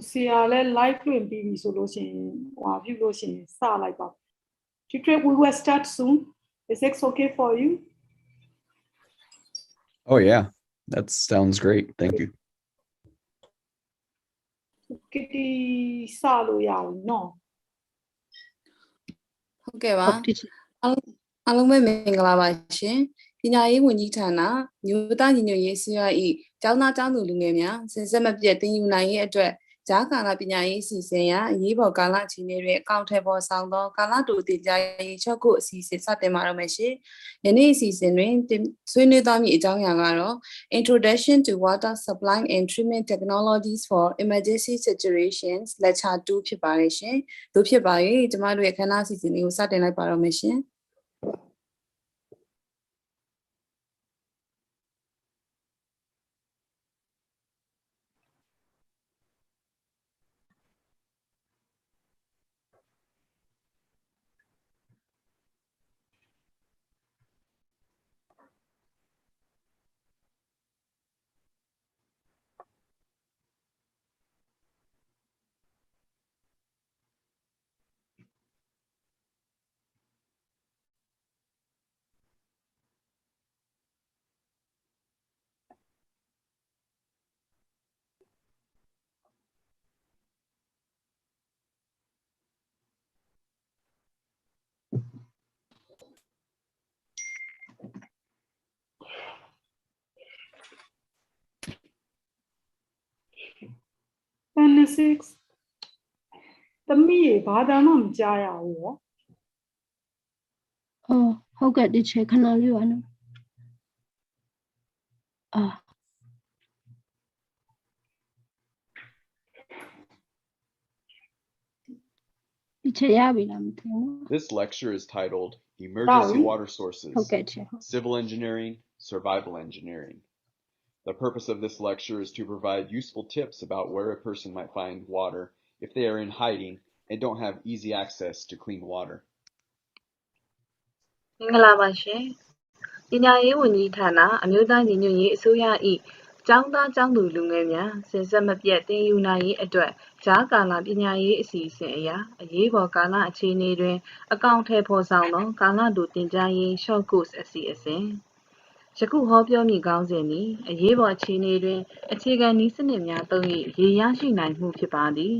ဆရာလည်း live လွှင့်ပြီးပြီဆိုလို့ရှိရင်ဟိုပြုလို့ရှိရင်စလိုက်ပါ Teacher, we will start soon. Is it okay for you? Oh yeah, that sounds great. Thank you. Kitty စလို့ရအောင်နော် ဟုတ်ကဲ့ပါအားလုံးပဲမင်္ဂလာပါရှင်ပညာရေးဝန်ကြီးဌာနမြို့သားညီညွတ်ရေးအစိုးရ၏ကျောင်းသားကျောင်းသူလူငယ်များစဉ်ဆက်မပြတ်တင်ယူနိုင်ရေးအတွက်ဂျာကာလပညာရေးအစီအစဉ်ရအရေးပေါ်ကာလအခြေအနေတွေအကောင့်ထဲပေါ်ဆောင်သောကာလတူတင်ကြားရေးချုပ်ကိုအစီအစဉ်စတင်မှာတော့မယ်ရှင်ယနေ့အစီအစဉ်တွင်ဆွေးနွေးသွားမည့်အကြောင်းအရာကတော့ Introduction to Water Supply and Treatment Technologies for Emergency Situations Lecture 2ဖြစ်ပါတယ်ရှင်တို့ဖြစ်ပါ၍ကျမတို့ရဲ့ခန်းနာအစီအစဉ်လေးကိုစတင်လိုက်ပါတော့မယ်ရှင်26သမီးရေဘာသာမှမကြားရဘူးဟော ဟုတ်ကဲ့ teacher ခဏလေးပါနော်teacher ရပြီလားမသိဘူး This lecture is titled Emergency Water Sources, ဟုတ်ကဲ့ teacher Civil Engineering, Survival Engineering. The purpose of this lecture is to provide useful tips about where a person might find water if they are in hiding and don't have easy access to clean water. မင်္ဂလာပါရှင်ပညာရေးဝန်ကြီးဌာနအမျိုးသားညီညွတ်ရေးအစိုးရ၏ကျောင်းသားကျောင်းသူလူငယ်များစဉ်ဆက်မပြတ်သင်ယူနိုင်ရေးအတွက်ဂျာကာလပညာရေးအစီအစဉ်အရာအရေးပေါ်ကာလအခြေအနေတွင်အကောင့်ထဲပေါ်ဆောင်သောကာလတူသင်ကြားရေး short course အစီအစဉ်ယခုဟောပြောမည့်ခေါင်းစဉ်သည်အရေးပေါ်အခြေအနေတွင်အခြေခံနည်းစနစ်များသုံး၍ရေရရှိနိုင်မှုဖြစ်ပါသည်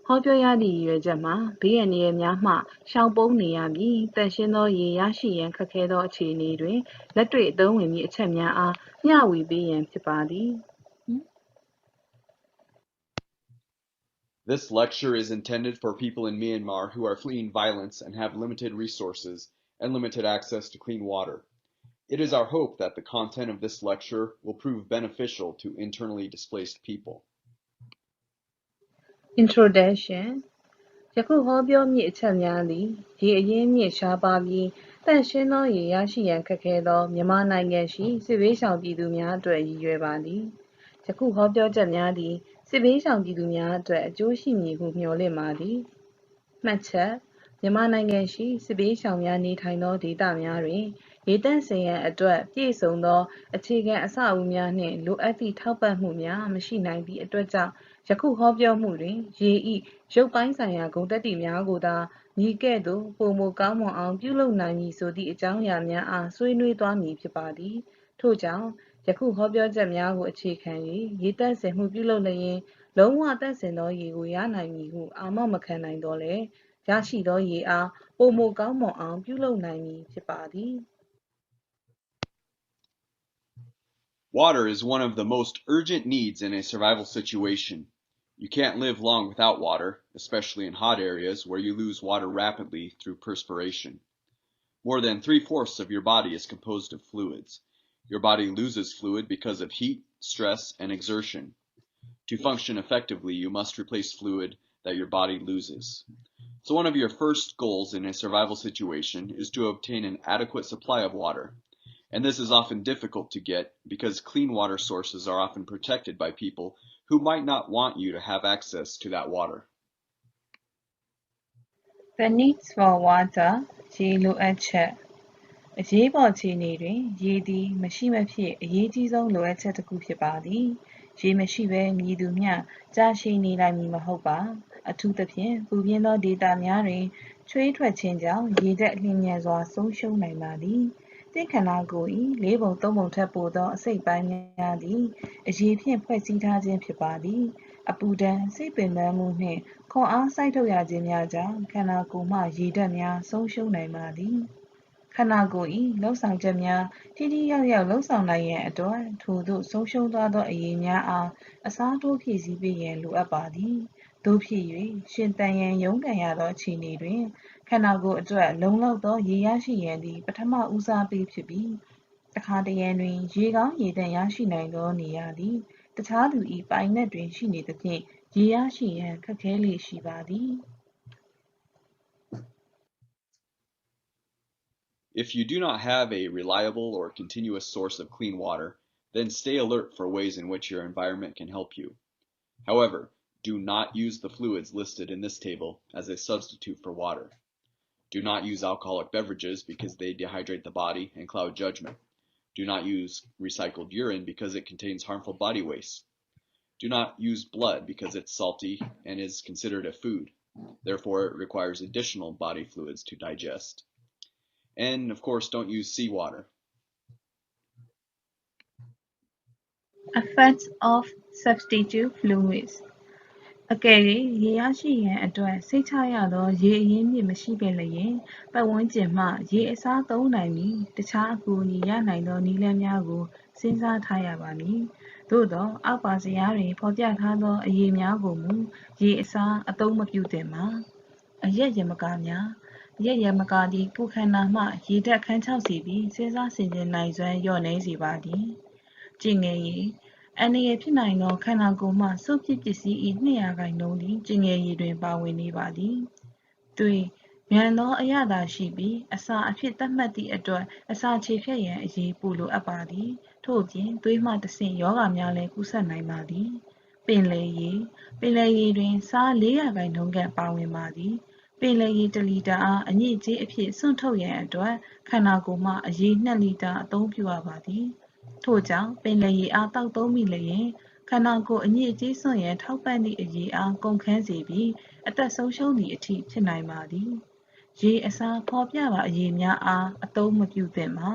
ဟောပြောရသည့်ရည်ရွယ်ချက်မှာဘေးအန္တရာယ်များမှရှောင်ပုန်းနေရပြီးတန်ရှင်းသောရေရရှိရန်ခက်ခဲသောအခြေအနေတွင်လက်တွေ့အသုံးဝင်မည့်အချက်များအားမျှဝေပေးရန်ဖြစ်ပါသည် This lecture is intended for people in Myanmar who are fleeing violence and have limited resources and limited access to clean water. It is our hope that the content of this lecture will prove beneficial to internally displaced people. Introduction ယခုဟောပြောမည့်အချက်များသည်ရေအရင်းမြစ်ရှားပါပြီး တန့်ရှင်းသောရေရရှိရန်ခက်ခဲသောမြန်မာနိုင်ငံရှိစစ်ဘေးရှောင်ပြည်သူများအတွက်ရည်ရွယ်ပါသည်။ယခုဟောပြောချက်များသည်စစ်ဘေးရှောင်ပြည်သူများအတွက်အကျိုးရှိမည်ဟုမျှော်လင့်ပါသည်။မှတ်ချက်မြန်မာနိုင်ငံရှိစစ်ဘေးရှောင်များနေထိုင်သောဒေသများတွင်ရေသန့်စင်ရန်အတွက်ပြည့်စုံသောအခြေခံအဆောက်အဦများနှင့်လိုအပ်သည့်ထောက်ပံ့မှုများမရှိနိုင်သည့်အတွက်ကြောင့်ယခုဟောပြောမှုတွင်ရေ၏ရုပ်ပိုင်းဆိုင်ရာဂုဏ်သတ္တိများကိုသာမည်ကဲ့သို့ပိုမိုကောင်းမွန်အောင်ပြုလုပ်နိုင်မည်ဆိုသည့်အကြောင်းအရာများအားဆွေးနွေးသွားမည်ဖြစ်ပါသည်။ထို့ကြောင့်ယခုဟောပြောချက်များကိုအခြေခံ၍ရေသန့်စင်မှုပြုလုပ်လျင်လုံးဝသန့်စင်သောရေကိုရနိုင်မည်ဟုအာမမခံနိုင်သော်လည်းရရှိသောရေအားပိုမိုကောင်းမွန်အောင်ပြုလုပ်နိုင်မည်ဖြစ်ပါသည် Water is one of the most urgent needs in a survival situation. You can't live long without water, especially in hot areas where you lose water rapidly through perspiration. More than 3/4 of your body is composed of fluids. Your body loses fluid because of heat, stress, and exertion. To function effectively, you must replace fluid that your body loses. So one of your first goals in a survival situation is to obtain an adequate supply of water. And this is often difficult to get because clean water sources are often protected by people who might not want you to have access to that water. The needs for water ရေလိုအပ်ချက်အရေးပေါ်အခြေအနေတွင်ရေသည်မရှိမဖြစ်အရေးကြီးဆုံးလိုအပ်ချက်တစ်ခုဖြစ်ပါသည်ရေမရှိဘဲမည်သူမျှကြာရှည်နေနိုင်မည်မဟုတ်ပါအထူးသဖြင့်ပူပြင်းသောဒေသများတွင်ချွေးထွက်ခြင်းကြောင့်ရေဓာတ်လျင်မြန်စွာဆုံးရှုံးနိုင်ပါသည်သင့်ခန္ဓာကိုယ်၏၄ပုံ၃ပုံထက်ပိုသောအစိတ်ပိုင်းများသည်အရေဖြင့်ဖွဲ့စည်းထားခြင်းဖြစ်ပါသည်အပူဒဏ်စိတ်ပင်ပန်းမှုနှင့်ခွန်အားစိုက်ထုတ်ရခြင်းများကြောင့်ခန္ဓာကိုယ်မှရေဓာတ်များဆုံးရှုံးနိုင်ပါသည်ခန္ဓာကိုယ်၏လှုပ်ဆောင်ချက်များထိထိရောက်ရောက်လှုပ်ဆောင်နိုင်ရန်အတွက်ထိုသို့ဆုံးရှုံးသွားသောအရေးများအားအစားထိုးဖြည့်ဆည်းပေးရန်လိုအပ်ပါသည်သို့ဖြစ်၍ရှင်သန်ရန်ရုန်းကန်ရသောအခြေအနေတွင်ခန္ဓာကိုယ်အတွက်လုံလောက်သောရေရရှိရန်သည်ပထမဦးစားပေးဖြစ်ပြီးတခါတရံတွင်ရေကောင်းရေသန့်ရရှိနိုင်သောနေရာသည်တခြားသူ၏ပိုင်နက်တွင်ရှိနေသဖြင့်ရေရရှိရန်ခက်ခဲလေ့ရှိပါသည် If you do not have a reliable or continuous source of clean water, then stay alert for ways in which your environment can help you. However, do not use the fluids listed in this table as a substitute for water. Do not use alcoholic beverages because they dehydrate the body and cloud judgment. Do not use recycled urine because it contains harmful body waste. Do not use blood because it's salty and is considered a food. Therefore, it requires additional body fluids to digest. And of course, don't use seawater. Effects of substitute fluids အကယ်၍ရေရရှိရန်အတွက်စိတ်ချရသောရေအရင်းမြစ်မရှိခဲ့လျင်ပတ်ဝန်းကျင်မှရေအစားသုံးနိုင်မည်တခြားအကူအညီရနိုင်သောနည်းလမ်းများကိုစဉ်းစားထားရပါမည်သို့သောအောက်ပါဇယားတွင်ဖော်ပြထားသောအရေးများကိုမူရေအစားအသုံးမပြုသင့်ပါအရက်ယမကာများအရက်ယမကာသည်ကိုယ်ခန္ဓာမှရေဓာတ်ခန်းခြောက်စေပြီးစဉ်းစားဆင်ခြင်နိုင်စွမ်းလျော့နည်းစေပါသည်ကျင့်ငယ်ရည်အန္တရာယ်ဖြစ်နိုင်သောခန္ဓာကိုယ်မှစွန့်ပစ်ပစ္စည်း၏2%သည်ကျင်ငယ်ရည်တွင်ပါဝင်နေပါသည်။တွေ့မြန်သောအရသာရှိပြီးအစာအဖြစ်သတ်မှတ်သည့်အတွက်အစာခြေဖျက်ရန်အရေးပိုလိုအပ်ပါသည်။ထို့အပြင်သွေးမှတဆင့်ရောဂါများလည်းကူးစက်နိုင်ပါသည်။ပင်လယ်ရည်တွင်ဆား4%ခန့်ပါဝင်ပါသည်။ပင်လယ်ရည်1လီတာအားအညစ်အကြေးအဖြစ်စွန့်ထုတ်ရန်အတွက်ခန္ဓာကိုယ်မှအရည်2လီတာအသုံးပြုရပါသည်။ထို့ကြောင့်ပင်လယ်ရေအားသောက်သုံးမိလျင်ခန္ဓာကိုယ်အညစ်အကြေးစွန့်ရန်ထောက်ပံ့သည့်အရေးအားကုန်ခန်းစေပြီးအသက်ဆုံးရှုံးသည့်အထိဖြစ်နိုင်ပါသည်ရေအစားဖော်ပြပါအရေးများအားအသုံးမပြုသင့်ပါ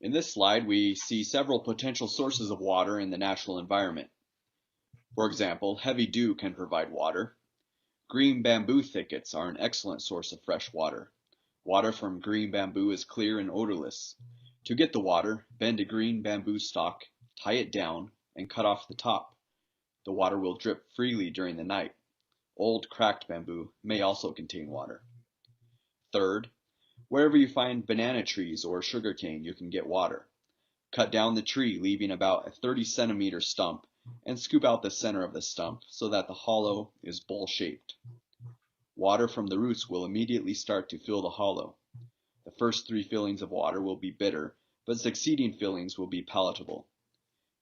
In this slide, we see several potential sources of water in the natural environment. For example, heavy dew can provide water. Green bamboo thickets are an excellent source of fresh water. Water from green bamboo is clear and odorless. To get the water, bend a green bamboo stalk, tie it down, and cut off the top. The water will drip freely during the night. Old cracked bamboo may also contain water. Third, wherever you find banana trees or sugarcane, you can get water. Cut down the tree, leaving about a 30-centimeter stump, and scoop out the center of the stump so that the hollow is bowl-shaped. Water from the roots will immediately start to fill the hollow. The first 3 fillings of water will be bitter, but succeeding fillings will be palatable.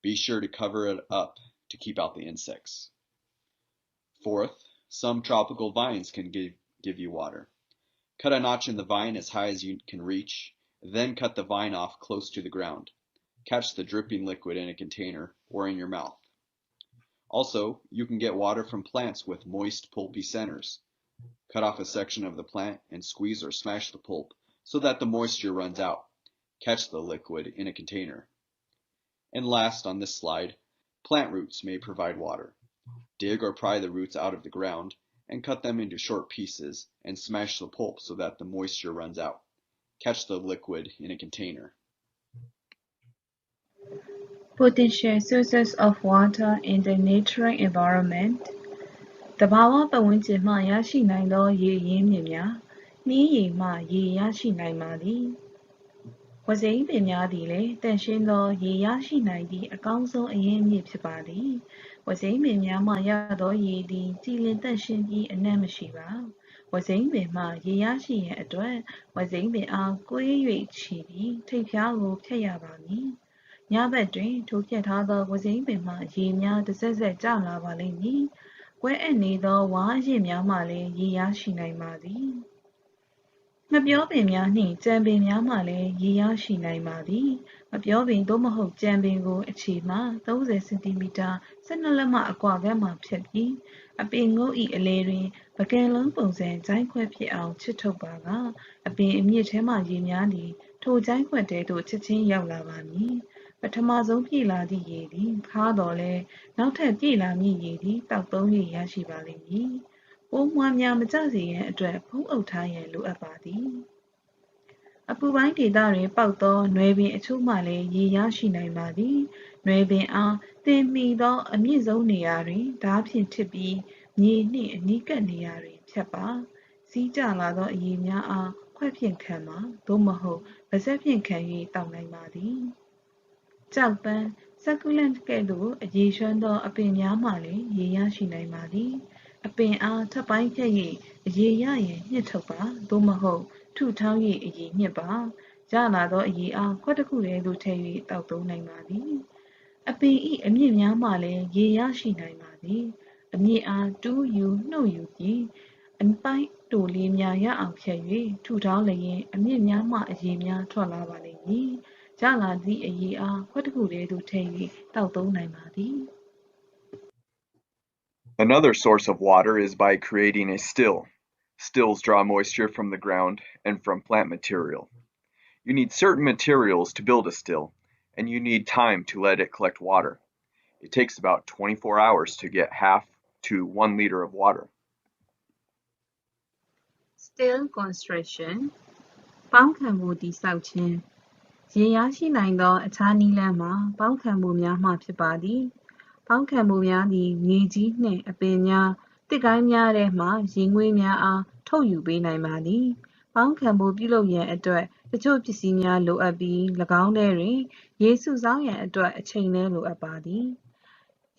Be sure to cover it up to keep out the insects. Fourth, some tropical vines can give you water. Cut a notch in the vine as high as you can reach, then cut the vine off close to the ground. Catch the dripping liquid in a container or in your mouth. Also, you can get water from plants with moist, pulpy centers. Cut off a section of the plant and squeeze or smash the pulp so that the moisture runs out. Catch the liquid in a container. And last on this slide, plant roots may provide water. Dig or pry the roots out of the ground and cut them into short pieces and smash the pulp so that the moisture runs out. Catch the liquid in a container. Potential sources of water in the natural environment. သဘာဝပတ်ဝန်းကျင်မှရရှိနိုင်သောရေအရင်းမြစ်များနှင်းရည်မှရေရရှိနိုင်ပါသည်။ဝဇိမ်းပင်များသည်လည်းသန့်ရှင်းသောရေရရှိနိုင်သည့်အကောင်းဆုံးအရင်းမြစ်ဖြစ်ပါသည်။ဝဇိမ်းပင်များမှရသောရေသည်ကြည်လင်သန့်ရှင်းပြီးအနံ့မရှိပါ။ဝဇိမ်းပင်မှရေရရှိရန်အတွက်ဝဇိမ်းပင်အားကွေး၍ချီပြီးထိပ်ဖျားကိုဖြတ်ရပါမည်။ညဘက်တွင်ထိုဖြတ်ထားသောဝဇိမ်းပင်မှရေများတစ်စက်စက်ကျလာပါလိမ့်မည်။ကွဲအပ်နေသောဝါးအရစ်များမှလည်းရေရရှိနိုင်ပါသည်။ငှက်ပျောပင်များနှင့်ကြံပင်များမှလည်းရေရရှိနိုင်ပါသည်။ငှက်ပျောပင်သို့မဟုတ်ကြံပင်ကိုအခြေမှ30 စင်တီမီတာ12 လက်မအကွာခန့်မှဖြတ်ပြီးအပင်ငုတ်၏အလယ်တွင်ပကံလုံးပုံစံကျိုင်းခွက်ဖြစ်အောင်ချစ်ထုတ်ပါကအပင်အမြစ်ထဲမှရေများသည်ထိုကျိုင်းခွက်ထဲသို့ချက်ချင်းရောက်လာပါမည်။ပထမဆုံးပြည့်လာသည့်ရေသည်ခါတော်လဲနောက်ထပ်ပြည့်လာမည့်ရေသည်တောက်သုံး၍ရရှိပါလိမ့်မည်။ပိုးမွှားများမကျစေရန်အတွက်ဖုံးအုပ်ထားရန်လိုအပ်ပါသည်။အပူပိုင်းဒေသတွင်ပေါက်သောနွယ်ပင်အချို့မှလည်းရေရရှိနိုင်ပါသည်။နွယ်ပင်အားသင်မီသောအမြင့်ဆုံးနေရာတွင်ဓားဖြင့်ထစ်ပြီးမြေနှင့်အနီးကပ်နေရာတွင်ဖြတ်ပါ။စီးကျလာသောအရည်များအားခွက်ဖြင့်ခံပါသို့မဟုတ်ပါးစပ်ဖြင့်ခံ၍တောက်နိုင်ပါသည်။ကျောက်ပန်းsucculent ကဲ့သို့အရေရွှန်းသောအပင်များမှလည်းရေရရှိနိုင်ပါသည်။အပင်အားထပ်ပိုင်းဖြတ်၍အရေရရန်ညှစ်ထုတ်ပါသို့မဟုတ်ထုထောင်း၍အရေညှစ်ပါ။ရလာသောအရေအားခွက်တစ်ခုထဲသို့ထည့်၍တောက်သုံးနိုင်ပါသည်။အပင်၏အမြစ်များမှလည်းရေရရှိနိုင်ပါသည်။အမြစ်အားတူးယူနှုတ်ယူပြီးအပိုင်းတိုလေးများရအောင်ဖြတ်၍ထုထောင်းလျင်အမြစ်များမှအရေများထွက်လာပါလိမ့်မည်။ရလာသည့်အရေအားခွက်တစ်ခုထဲသို့ထည့်၍တောက်သုံးနိုင်ပါသည်။ Another source of water is by creating a still. Stills draw moisture from the ground and from plant material. You need certain materials to build a still, and you need time to let it collect water. It takes about 24 hours to get half to 1 liter of water. Still construction ပေါင်းခံမှုတည်ဆောက်ခြင်းရေရရှိနိုင်သောအခြားနည်းလမ်းမှာပေါင်းခံမှုများမှဖြစ်ပါသည်ပေါင်းခံမှုများသည်မြေကြီးနှင့်အပင်များတစ်ကိုင်းများထဲမှရေငွေ့များအားထုတ်ယူပေးနိုင်ပါသည်ပေါင်းခံမှုပြုလုပ်ရန်အတွက်တချို့ပစ္စည်းများလိုအပ်ပြီး၎င်းထဲတွင်ရေစုဆောင်းရန်အတွက်အချိန်လည်းလိုအပ်ပါသည်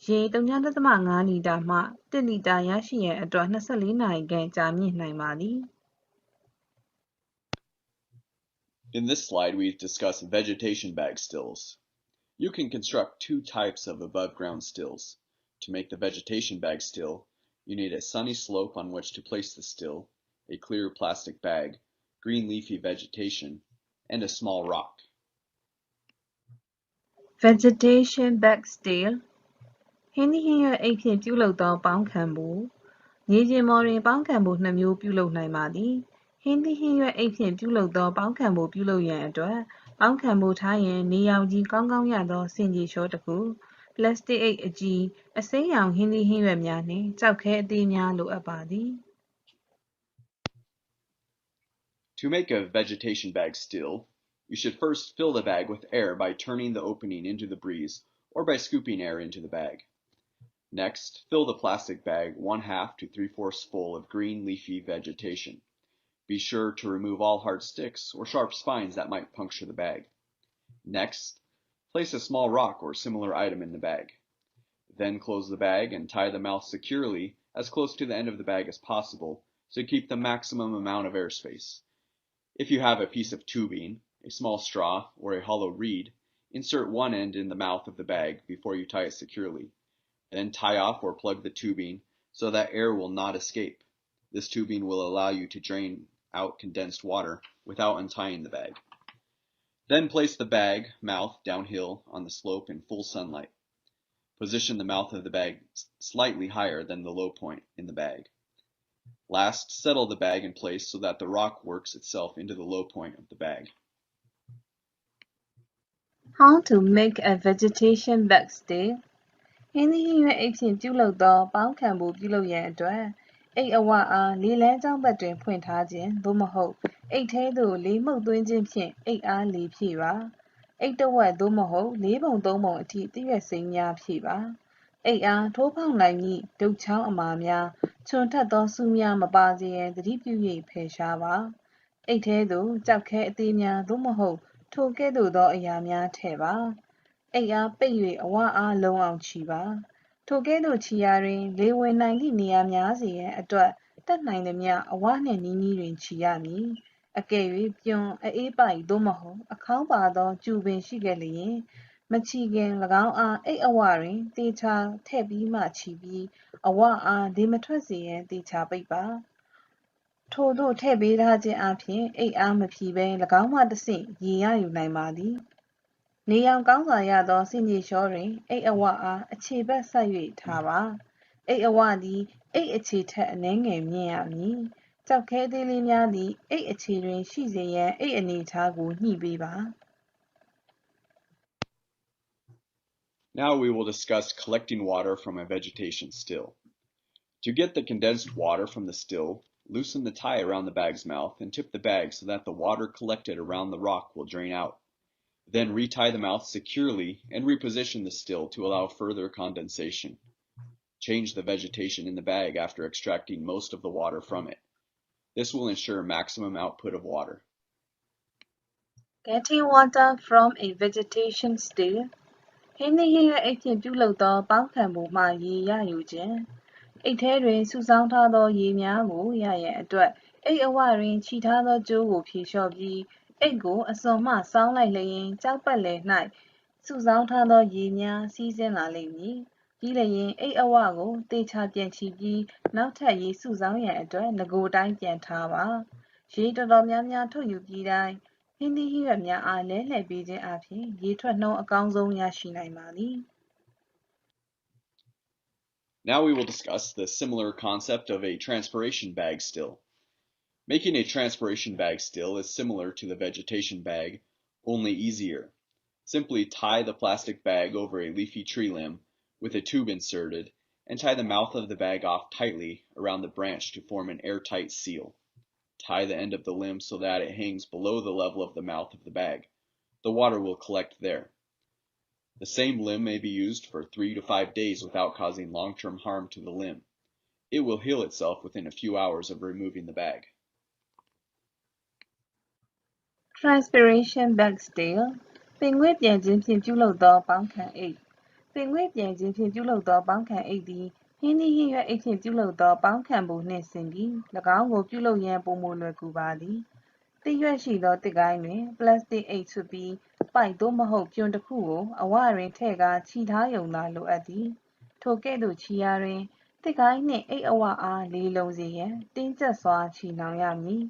ရေ 0.5 လီတာမှ1 လီတာရရှိရန်အတွက်24 နာရီခန့်ကြာမြင့်နိုင်ပါသည်In this slide, we discuss vegetation bag stills. You can construct 2 types of above-ground stills. To make the vegetation bag still, you need a sunny slope on which to place the still, a clear plastic bag, green leafy vegetation, and a small rock. Vegetation Bag Still ဟင်းသီးဟင်းရွက်အိတ်ဖြင့်ပြုလုပ်သောပေါင်းခံမှုမြေပြင်ပေါ်တွင်ပေါင်းခံမှု2မျိုးပြုလုပ်နိုင်ပါသည်ဟင်းသီးဟင်းရွက်အိတ်ဖြင့်ပြုလုပ်သောပေါင်းခံမှုပြုလုပ်ရန်အတွက်ပေါင်းခံမှုထားရန်နေရောင်ကြီးကောင်းကောင်းရသောဆင်ခြေလျှောတစ်ခုပလတ်စတစ်အိတ်အကြီးအစိမ်းရောင်ဟင်းသီးဟင်းရွက်များနှင့်ကျောက်ခဲအသေးများလိုအပ်ပါသည် To make a vegetation bag still, you should first fill the bag with air by turning the opening into the breeze or by scooping air into the bag. Next, fill the plastic bag 1/2 to 3/4 full of green leafy vegetation. Be sure to remove all hard sticks or sharp spines that might puncture the bag. Next, place a small rock or similar item in the bag. Then close the bag and tie the mouth securely as close to the end of the bag as possible to keep the maximum amount of airspace. If you have a piece of tubing, a small straw, or a hollow reed, insert one end in the mouth of the bag before you tie it securely. Then tie off or plug the tubing so that air will not escape. This tubing will allow you to drain out condensed water without untying the bag. Then place the bag mouth downhill on the slope in full sunlight. Position the mouth of the bag slightly higher than the low point in the bag. Last, settle the bag in place so that the rock works itself into the low point of the bag. How to make a vegetation bag still? ဟင်းသီးဟင်းရွက်အိတ်ဖြင့်ပြုလုပ်သောပေါင်းခံမှုပြုလုပ်ရန်အတွက်အိတ်အဝအားလေလန်းကြောင်းဘက်တွင်ဖွင့်ထားခြင်းသို့မဟုတ်အိတ်ထဲသို့လေမှုတ်သွင်းခြင်းဖြင့်အိတ်အားလေဖြည့်ပါအိတ်တစ်ဝက်သို့မဟုတ်၄ပုံ၃ပုံအထိသစ်ရွက်စိမ်းများဖြည့်ပါအိတ်အားထိုးဖောက်နိုင်မည့်ဒုတ်ချောင်းအမာများချွန်ထက်သောဆူများမပါစေရန်သတိပြု၍ဖယ်ရှားပါအိတ်ထဲသို့ကြောက်ခဲအသေးများသို့မဟုတ်ထိုကဲ့သို့သောအရာများထည့်ပါအိတ်အားပိတ်၍အဝအားလုံးအောင်ချီပါထိုကဲ့သို့ချီရာတွင်လေဝင်နိုင်သည့်နေရာများစေရန်အတွက်တတ်နိုင်သမျှအဝနှင့်နီးနီးတွင်ချီရမည်အကယ်၍ပြွန်အေးပိုက်သို့မဟုတ်အခေါင်းပါသောကျူပင်ရှိခဲ့လျင်မချီခင်၎င်းအားအိတ်အဝတွင်တေချာထည့်ပြီးမှချီပြီးအဝအားလေမထွက်စေရန်တေချာပိတ်ပါထို့သို့ထည့်ပေးထားခြင်းအပြင်အိတ်အားမဖြီဘဲ၎င်းမှတဆင့်ရေရယူနိုင်ပါသည်နေရောင်ကောင်းစွာရသောစင်ကြေလျှောတွင်အိတ်အဝအားအခြေဘက်ဆက်၍ထားပါအိတ်အဝသည်အိတ်အခြေထက်အနည်းငယ်မြင့်ရမည်ကြောက်ခဲသေးလေးများသည်အိတ်အခြေတွင်ရှိစေရန်အိတ်အနေအထားကိုညှိပေးပါ Now we will discuss collecting water from a vegetation still. To get the condensed water from the still, loosen the tie around the bag's mouth and tip the bag so that the water collected around the rock will drain out. Then retie the mouth securely and reposition the still to allow further condensation. Change the vegetation in the bag after extracting most of the water from it. This will ensure maximum output of water. Getting water from a vegetation still ဟင်းသီးဟင်းရွက်အိတ်ဖြင့်ပြုလုပ်သောပေါင်းခံမှုမှရေရယူခြင်းအိတ်ထဲတွင်စုဆောင်းထားသောရေများကိုရရန်အတွက်အိတ်အဝတွင်ခြိထားသောကြိုးကိုဖြေလျှော့ပြီးအိတ်ကိုအစွန်မှစောင်းလိုက်လျင်ကြောက်ပတ်လည်၌စုဆောင်းထားသောရေများစီးဆင်းလာလိမ့်မည်ပြီးလျင်အိတ်အဝကိုတေချာပြန်ချီပြီးနောက်ထပ်ရေစုဆောင်းရန်အတွက်ငကိုတိုင်းပြန်ထားပါရေတော်တော်များများထုတ်ယူပြီးတိုင်းဟင်းသီးဟင်းရွက်များအားလဲလှယ်ပေးခြင်းအပြင်ရေထွက်နှုန်းအကောင်းဆုံးရရှိနိုင်ပါသည် Now we will discuss the similar concept of a transpiration bag still. Making a transpiration bag still is similar to the vegetation bag, only easier. Simply tie the plastic bag over a leafy tree limb with a tube inserted and tie the mouth of the bag off tightly around the branch to form an airtight seal. Tie the end of the limb so that it hangs below the level of the mouth of the bag. The water will collect there. The same limb may be used for 3 to 5 days without causing long-term harm to the limb. It will heal itself within a few hours of removing the bag. Transpiration Bag Still ပင်ခွေးပြန်ခြင်းဖြင့်ပြုလုပ်သောပေါင်းခံအိတ်ပင်ခွေးပြန်ခြင်းဖြင့်ပြုလုပ်သောပေါင်းခံအိတ်သည်ဟင်းသီးဟင်းရွက်အိတ်ဖြင့်ပြုလုပ်သောပေါင်းခံမှုနှင့်ဆင်ပြီး၎င်းကိုပြုလုပ်ရန်ပိုမိုလွယ်ကူပါသည်သစ်ရွက်ရှိသောသစ်ကိုင်းတွင်ပလတ်စတစ်အိတ်ဆွတ်ပြီးပိုက်သို့မဟုတ်ပြွန်တစ်ခုကိုအဝတွင်ထည့်ကာခြိထားရုံသာလိုအပ်သည်ထိုကဲ့သို့ခြိရာတွင်သစ်ကိုင်းနှင့်အိတ်အဝအားလေလုံစေရန်တင်းကျပ်စွာခြိနှောင်ရမည်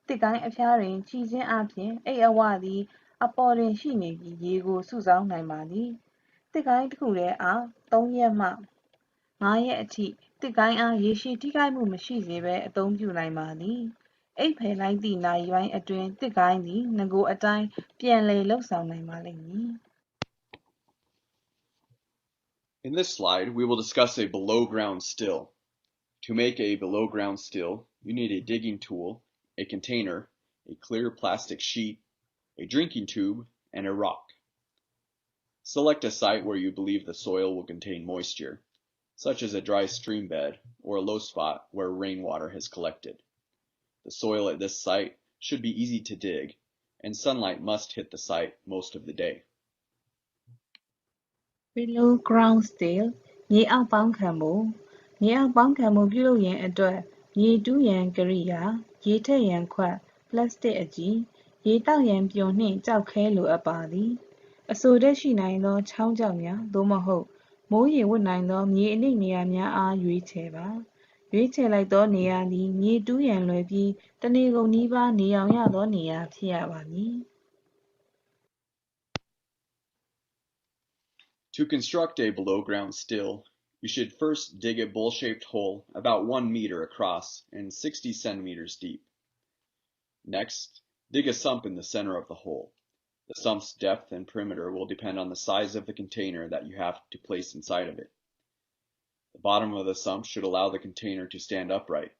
သစ်ကိုင်းအဖျားတွင်ခြိခြင်းအပြင်အိတ်အဝသည်အပေါ်တွင်ရှိနေပြီးရေကိုစုဆောင်းနိုင်ပါသည်သစ်ကိုင်းတစ်ခုထဲအား3ရက်မှ5ရက်အထိသစ်ကိုင်းအားရေရှည်ထိခိုက်မှုမရှိစေဘဲအသုံးပြုနိုင်ပါသည်အိတ်ဖယ်လိုက်သည့်နာရီပိုင်းအတွင်းသစ်ကိုင်းသည်ငကိုအတိုင်းပြန်လည်လှုပ်ဆောင်နိုင်ပါလိမ့်မည် In this slide, we will discuss a below-ground still. To make a below-ground still, you need a digging tool, a container, a clear plastic sheet, a drinking tube, and a rock. Select a site where you believe the soil will contain moisture, such as a dry stream bed or a low spot where rainwater has collected. The soil at this site should be easy to dig, and sunlight must hit the site most of the day. Below ground still မြေအောက်ပေါင်းခံမှုမြေအောက်ပေါင်းခံမှုပြုလုပ်ရန်အတွက် ရေတူးရန်ကရိယာရေထည့်ရန်ခွက်ပလတ်စတစ်အကြည်ရေတောက်ရန်ပြွန်နှင့်ကျောက်ခဲလိုအပ်ပါသည်အဆိုတက်ရှိနိုင်သောချောင်းကျောက်များသို့မဟုတ်မိုးရေဝတ်နိုင်သောမြေအနိမ့်နေရာများအားရွေးချယ်ပါရွေးချယ်လိုက်သောနေရာသည်မြေတူးရန်လွယ်ပြီးတနေကုန်နီးပါးနေရောင်ရသောနေရာဖြစ်ရပါမည် To construct a below-ground still, you should first dig a bowl-shaped hole about 1 meter across and 60 centimeters deep. Next, dig a sump in the center of the hole. The sump's depth and perimeter will depend on the size of the container that you have to place inside of it. The bottom of the sump should allow the container to stand upright.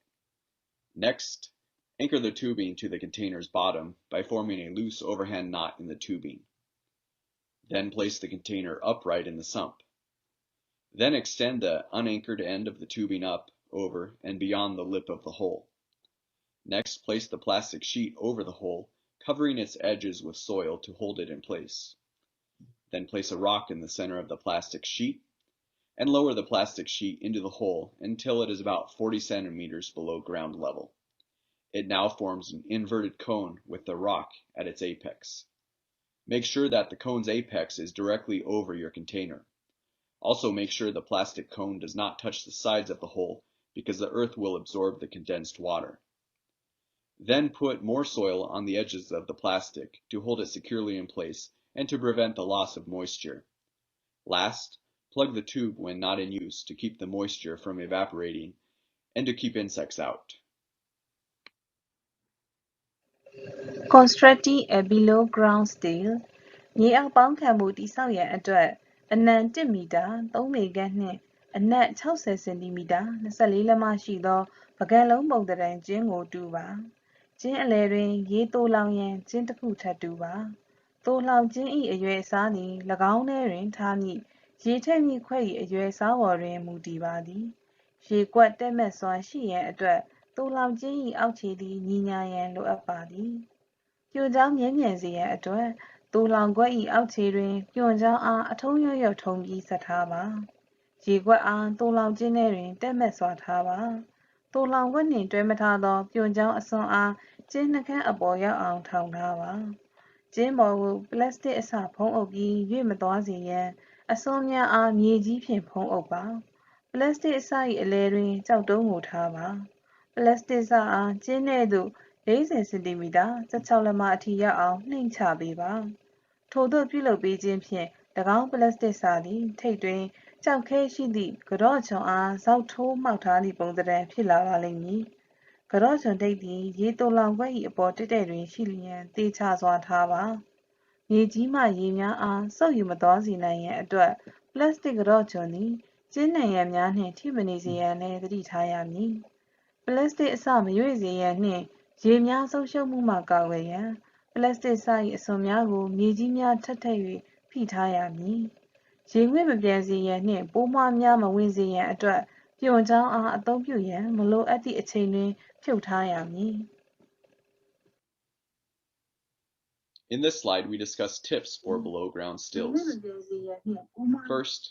Next, anchor the tubing to the container's bottom by forming a loose overhand knot in the tubing. Then place the container upright in the sump. Then extend the unanchored end of the tubing up, over, and beyond the lip of the hole. Next, place the plastic sheet over the hole, covering its edges with soil to hold it in place. Then place a rock in the center of the plastic sheet, and lower the plastic sheet into the hole until it is about 40 centimeters below ground level. It now forms an inverted cone with the rock at its apex. Make sure that the cone's apex is directly over your container. Also make sure the plastic cone does not touch the sides of the hole because the earth will absorb the condensed water. Then put more soil on the edges of the plastic to hold it securely in place and to prevent the loss of moisture. Last, plug the tube when not in use to keep the moisture from evaporating and to keep insects out. Constructing a below ground still မြေအောက်ပေါင်းခံမှုတည်ဆောက်ရန်အတွက်အနံ1မီတာ3မေဂတ်နှင့်အနက်60စင်တီမီတာ24လက်မရှိသောပကံလုံးပုံသဏ္ဍာန်ကျင်းကိုတူးပါကျင်းအလယ်တွင်ရေသိုလောင်ရန်ကျင်းတစ်ခုထပ်တူးပါသိုလောင်ကျင်း၏အရွယ်အစားသည်၎င်းထဲတွင်ထားမည့်ရေထည့်မည့်ခွက်၏အရွယ်အစားပေါ်တွင်မူတည်ပါသည်ရေကွက်တက်မက်စွာရှိရန်အတွက်သိုလောင်ကျင်း၏အောက်ခြေသည်ညီညာရန်လိုအပ်ပါသည်ပြိုကြောင်းမြဲမြံစေရန်အတွက်သိုလောင်ခွက်၏အောက်ခြေတွင်ပြွန်ကြောင်းအားအထုံးရွရွထုံပြီးဆက်ထားပါရေခွက်အားသိုလောင်ကျင်းထဲတွင်တက်မက်စွာထားပါသိုလောင်ခွက်နှင့်တွဲမထားသောပြွန်ကြောင်းအစွန်းအားကျင်းနှခမ်းအပေါ်ရောက်အောင်ထောင်ထားပါကျင်းပေါ်ကိုပလတ်စတစ်အစဖုံးအုပ်ပြီးရွေ့မသွားစေရန်အစွန်းများအားမြေကြီးဖြင့်ဖုံးအုပ်ပါပလတ်စတစ်အစ၏အလယ်တွင်ကြောက်တုံးကိုထားပါပလတ်စတစ်အစအားကျင်းထဲသို့40စင်တီမီတာ16လက်မအထိရောက်အောင်နှိမ့်ချပေးပါထို့သို့ပြုလုပ်ပေးခြင်းဖြင့်၎င်းပလတ်စတစ်စာသည်ထိပ်တွင်ကျောက်ခဲရှိသည့်ကတော့ချွန်အားဇောက်ထိုးမှောက်ထားသည့်ပုံသဏ္ဍာန်ဖြစ်လာပါလိမ့်မည်ကတော့ချွန်ထိပ်သည်ရေသိုလောင်ခွက်၏အပေါ်တက်တဲ့တွင်ရှိလျက်သေချာစွာထားပါမြေကြီးမှရေများအားစုပ်ယူမသွားစေနိုင်ရန်အတွက်ပလတ်စတစ်ကတော့ချွန်သည်ကျင်းနံရံများနှင့်ထိမနေစေရန်လည်းသတိထားရမည်ပလတ်စတစ်အစမရွေ့စေရန်နှင့်ရေများဆုံးရှုံးမှုမှကာကွယ်ရန်ပလတ်စတစ်စ၏အစွန်များကိုမြေကြီးများထပ်ထည့်၍ဖိထားရမည်ရေငွေ့မပြန်စေရန်နှင့်ပိုးမွှားများမဝင်စေရန်အတွက်ပြွန်ကြောင်းအားအသုံးပြုရန်မလိုအပ်သည့်အချိန်တွင်ဖြုတ်ထားရမည် In this slide, we discuss tips for below-ground stills. First,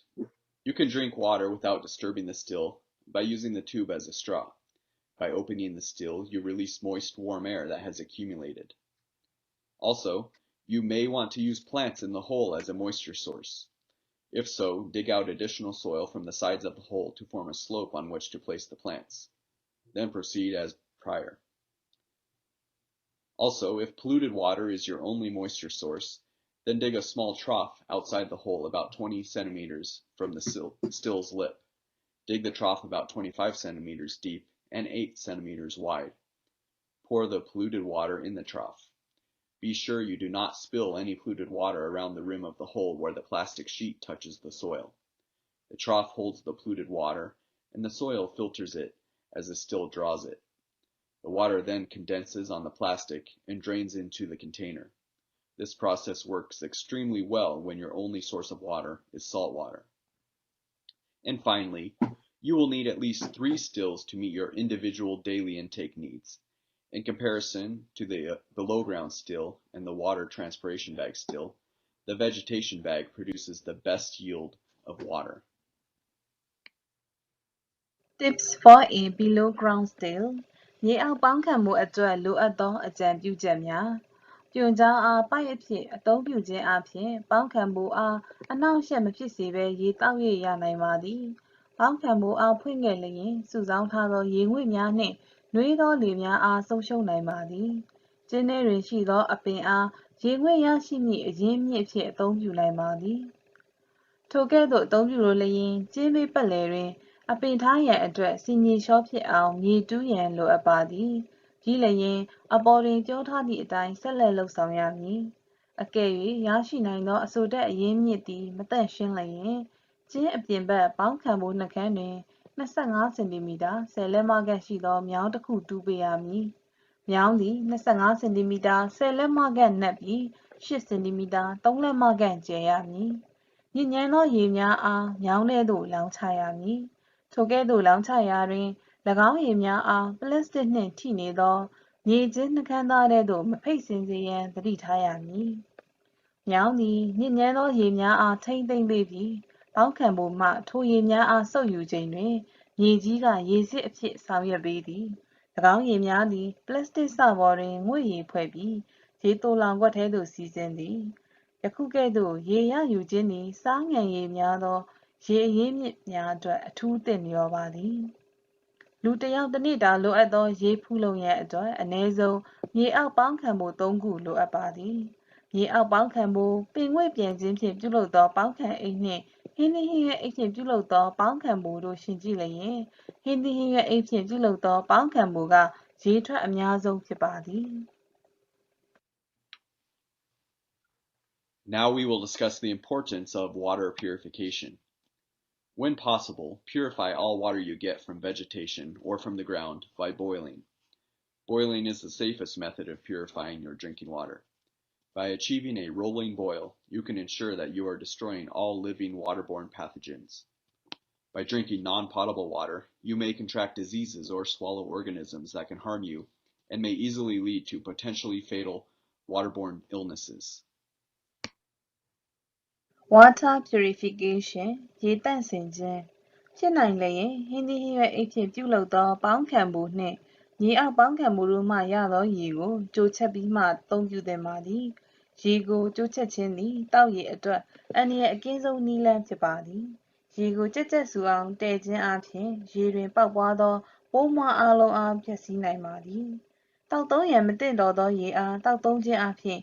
you can drink water without disturbing the still by using the tube as a straw. By opening the still, you release moist, warm air that has accumulated. Also, you may want to use plants in the hole as a moisture source. If so, dig out additional soil from the sides of the hole to form a slope on which to place the plants. Then proceed as prior. Also, if polluted water is your only moisture source, then dig a small trough outside the hole about 20 centimeters from the still's lip. Dig the trough about 25 centimeters deep and 8 centimeters wide. Pour the polluted water in the trough. Be sure you do not spill any polluted water around the rim of the hole where the plastic sheet touches the soil. The trough holds the polluted water, and the soil filters it as the still draws it. The water then condenses on the plastic and drains into the container. This process works extremely well when your only source of water is salt water. And finally, you will need at least 3 stills to meet your individual daily intake needs. In comparison to the below-ground still and the water transpiration bag still, the vegetation bag produces the best yield of water. Tips for a below ground still ရေအောက်ပေါင်းခံမှုအတွက်လိုအပ်သောအကြံပြုချက်များပြွန်ကြားအားပိုက်အဖြစ်အသုံးပြုခြင်းအပြင်ပေါင်းခံမှုအားအနှောင့်အယှက်မဖြစ်စေဘဲရေတောက်၍ရနိုင်ပါသည်ပေါင်းခံမှုအားဖွင့်ခဲ့လျင်စုဆောင်းထားသောရေငွေ့များနှင့်နှွေးသောလေများအားဆုံးရှုံးနိုင်ပါသည်ကျင်းထဲတွင်ရှိသောအပင်အားရေငွေ့ရရှိမည့်အရင်းမြစ်အဖြစ်အသုံးပြုနိုင်ပါသည်ထိုကဲ့သို့အသုံးပြုလိုလျင်ကျင်းဘေးပတ်လည်တွင်အပင်ထားရန်အတွက်စီညီလျှောဖြစ်အောင်မြေတူးရန်လိုအပ်ပါသည်ပြီးလျင်အပေါ်တွင်ပြောထားသည့်အတိုင်းဆက်လက်လုပ်ဆောင်ရမည်အကယ်၍ရရှိနိုင်သောအဆိုတက်အရင်းမြစ်သည်မသန့်ရှင်းလျင်ကျင်းအပြင်ဘက်ပေါင်းခံမှုနှုတ်ခမ်းတွင်25စင်တီမီတာ10လက်မခန့်ရှိသောမြောင်းတစ်ခုတူးပေးရမည်မြောင်းသည်25စင်တီမီတာ10လက်မခန့်နက်ပြီး8စင်တီမီတာ3လက်မခန့်ကျယ်ရမည်ညစ်ညမ်းသောရေများအားမြောင်းထဲသို့လောင်းချရမည်ထိုကဲ့သို့လောင်းချရာတွင်၎င်းရေများအားပလတ်စတစ်နှင့်ထိနေသောမြေကျင်းနှုတ်ခမ်းသားထဲသို့မဖိတ်စင်စေရန်သတိထားရမည်မြောင်းသည်ညစ်ညမ်းသောရေများအားထိန်းသိမ်းပေးပြီးပေါင်းခံမှုမှထိုရေများအားစုပ်ယူချိန်တွင်မြေကြီးကရေစစ်အဖြစ်ဆောင်ရွက်ပေးသည်၎င်းရေများသည်ပလတ်စတစ်စပေါ်တွင်ငွေ့ရည်ဖွဲ့ပြီးရေသိုလှောင်ခွက်ထဲသို့စီးဆင်းသည်ယခုကဲ့သို့ရေရယူခြင်းသည်စားငံရေများသောရေအရင်းမြစ်များအတွက်အထူးသင့်လျော်ပါသည်လူတစ်ယောက်တစ်နေ့တာလိုအပ်သောရေဖူးလုံရန်အတွက်အနည်းဆုံးမြေအောက်ပေါင်းခံမှု3ခုလိုအပ်ပါသည်မြေအောက်ပေါင်းခံမှုပင်ငွေ့ပြန်ခြင်းဖြင့်ပြုလုပ်သောပေါင်းခံအိတ်နှင့်ဟင်းသီးဟင်းရွက်အိတ်ဖြင့်ပြုလုပ်သောပေါင်းခံမှုတို့ယှဉ်ကြည့်လျင်ဟင်းသီးဟင်းရွက်အိတ်ဖြင့်ပြုလုပ်သောပေါင်းခံမှုကရေထွက်အများဆုံးဖြစ်ပါသည် Now we will discuss the importance of water purification. When possible, purify all water you get from vegetation or from the ground by boiling. Boiling is the safest method of purifying your drinking water. By achieving a rolling boil, you can ensure that you are destroying all living waterborne pathogens. By drinking non-potable water, you may contract diseases or swallow organisms that can harm you and may easily lead to potentially fatal waterborne illnesses. Water purification ရေသန့်စင်ခြင်းဖြစ်နိုင်လျင်ဟင်းသီးဟင်းရွက်အိတ်ဖြင့်ပြုလုပ်သောပေါင်းခံမှုနှင့်မြေအောက်ပေါင်းခံမှုတို့မှရသောရေကိုကြိုချက်ပြီးမှအသုံးပြုသင့်ပါသည်ရေကိုကြိုချက်ခြင်းသည်တောက်ရေအတွက်အန္တရာယ်အကင်းဆုံးနည်းလမ်းဖြစ်ပါသည်ရေကိုကြက်ကြက်ဆူအောင်တည်ခြင်းအပြင်ရေတွင်ပေါက်ပွားသောပိုးမွှားအလုံးအားဖျက်ဆီးနိုင်ပါသည်တောက်သုံးရန်မသင့်တော်သောရေအားတောက်သုံးခြင်းအပြင်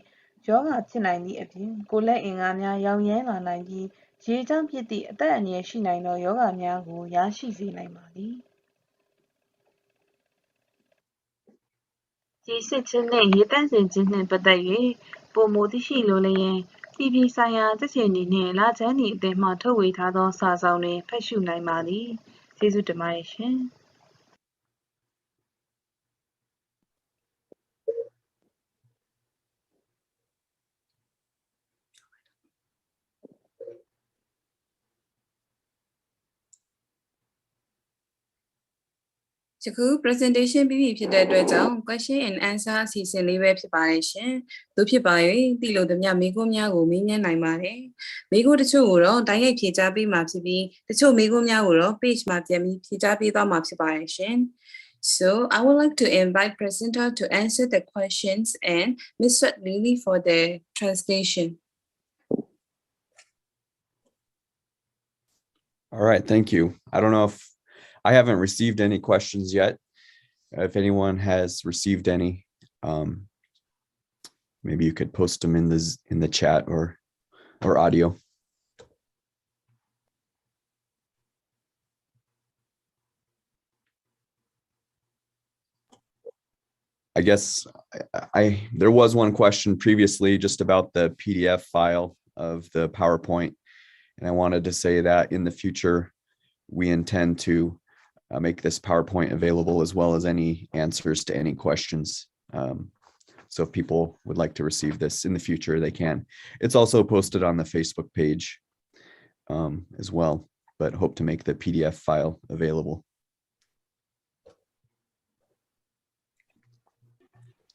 ရောဂါဖြစ်နိုင်သည့်အပြင်ကိုယ်လက်အင်္ဂါများရောင်ရမ်းလာနိုင်ပြီးရေကြောင့်ဖြစ်သည့်အသက်အန္တရာယ်ရှိနိုင်သောရောဂါများကိုရရှိစေနိုင်ပါသည်ရေစစ်ခြင်းနှင့်ရေသန့်စင်ခြင်းနှင့်ပတ်သက်၍ပိုမိုသိရှိလိုလျင်ပြည်ပြည်ဆိုင်ရာကြက်ခြေနီနှင့်လခြမ်းနီအသင်းမှထုတ်ဝေထားသောစာစောင်တွင်ဖတ်ရှုနိုင်ပါသည်ကျေးဇူးတင်ပါတယ်ရှင် ယခု presentation ပြီးပြီဖြစ်တဲ့အတွက်ကြောင့် question and answer အစီအစဉ်လေးပဲဖြစ်ပါတယ်ရှင်။တို့ဖြစ်ပါ၍သိလို့တမျှမေးခွန်းများကိုမေးမြန်းနိုင်ပါတယ်။မေးခွန်းတချို့ကိုတော့တိုက်ရိုက်ဖြေကြားပေးမှာဖြစ်ပြီးတချို့မေးခွန်းများကိုတော့ page မှာပြန်ပြီးဖြေကြားပေးသွားမှာဖြစ်ပါတယ်ရှင်။ So I would like to invite presenter to answer the questions and Ms. Lily for the translation. All right, thank you. I don't know if I haven't received any questions yet. If anyone has received any, maybe you could post them in the chat or audio. I guess there was one question previously just about the PDF file of the PowerPoint, and I wanted to say that in the future we intend to make this PowerPoint available as well as any answers to any questions. So if people would like to receive this in the future, they can. It's also posted on the Facebook page as well, but hope to make the PDF file available.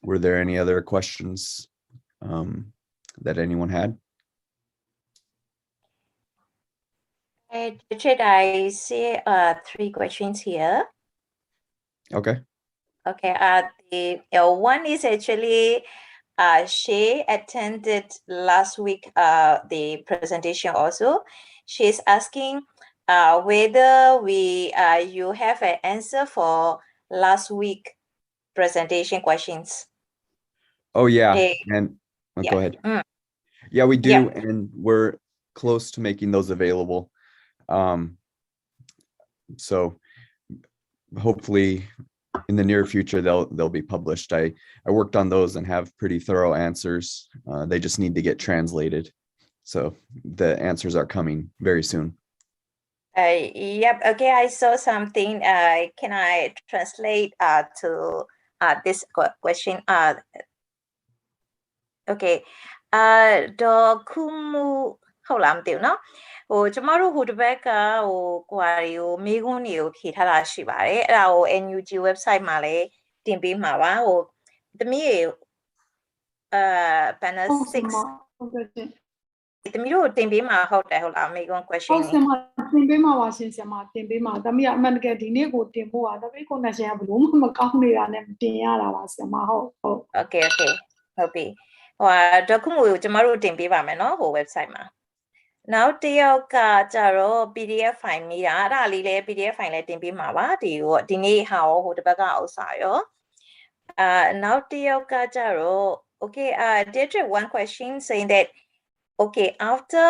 Were there any other questions that anyone had? Richard, I see 3 questions here. Okay. Okay, the one is actually she attended last week the presentation also. She's asking whether you have an answer for last week presentation questions. Oh yeah, They- and yeah. go ahead. Mm. Yeah, we do, Yeah. and we're close to making those available. So hopefully in the near future they'll be published. I worked on those and have pretty thorough answers. They just need to get translated. So the answers are coming very soon. Yep. Okay, I saw something. Can I translate to this question? Okay. ဒေါ်ခုမှုဟုတ်လားမသိဘူးเนาะကျမတို့ဟိုတစ်ဘက်ကကိုဟာတွေကိုမေးခွန်းတွေကိုဖြေထားတာရှိပါတယ်အဲ့ဒါကို NUG website မှာလည်းတင်ပေးမှာပါသမီးရေpanel 6ဟုတ်ကဲ့ရှင် သမီးတို့တင်ပေးမှာဟုတ်လားမေးခွန်း question ဟုတ်ဆရာမတင်ပေးမှာပါရှင်ဆရာမတင်ပေးမှာသမီးကအမှန်တကယ်ဒီနေ့ကိုတင်ဖို့อ่ะသမီး connection ကဘလို့မှမကောင်းနေတာနဲ့တင်ရတာပါဆရာမဟုတ် Okay ဟုတ်ပြီဒေါ်ခုမှုကိုကျမတို့တင်ပေးပါမယ်เนาะဟို website မှာနောက်တစ်ယောက်ကကြတော့ PDF file မိတာအဲ့ဒါလေးလည်း PDF file လည်းတင်ပေးမှာပါဒီနေ့ဟာဟိုတစ်ဘက်ကဥစ္စာရောနောက်တစ်ယောက်ကကြတော့ okay did one question saying that okay after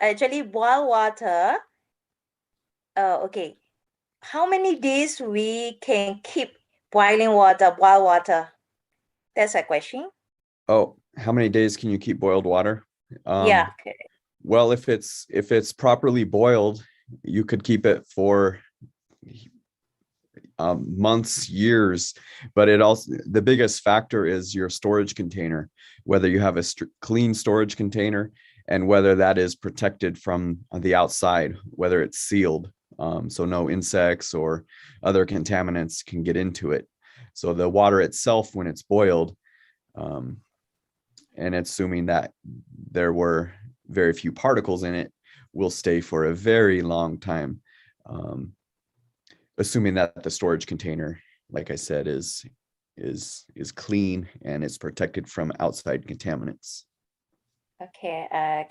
actually boil water okay how many days we can keep boil water that's a question. Oh, how many days can you keep boiled water? Yeah. Well, if it's properly boiled, you could keep it for months, years, but the biggest factor is your storage container, whether you have a clean storage container and whether that is protected from the outside, whether it's sealed, so no insects or other contaminants can get into it. So the water itself, when it's boiled, and assuming that there were very few particles in it, will stay for a very long time, assuming that the storage container, like I said, is clean and it's protected from outside contaminants. Okay,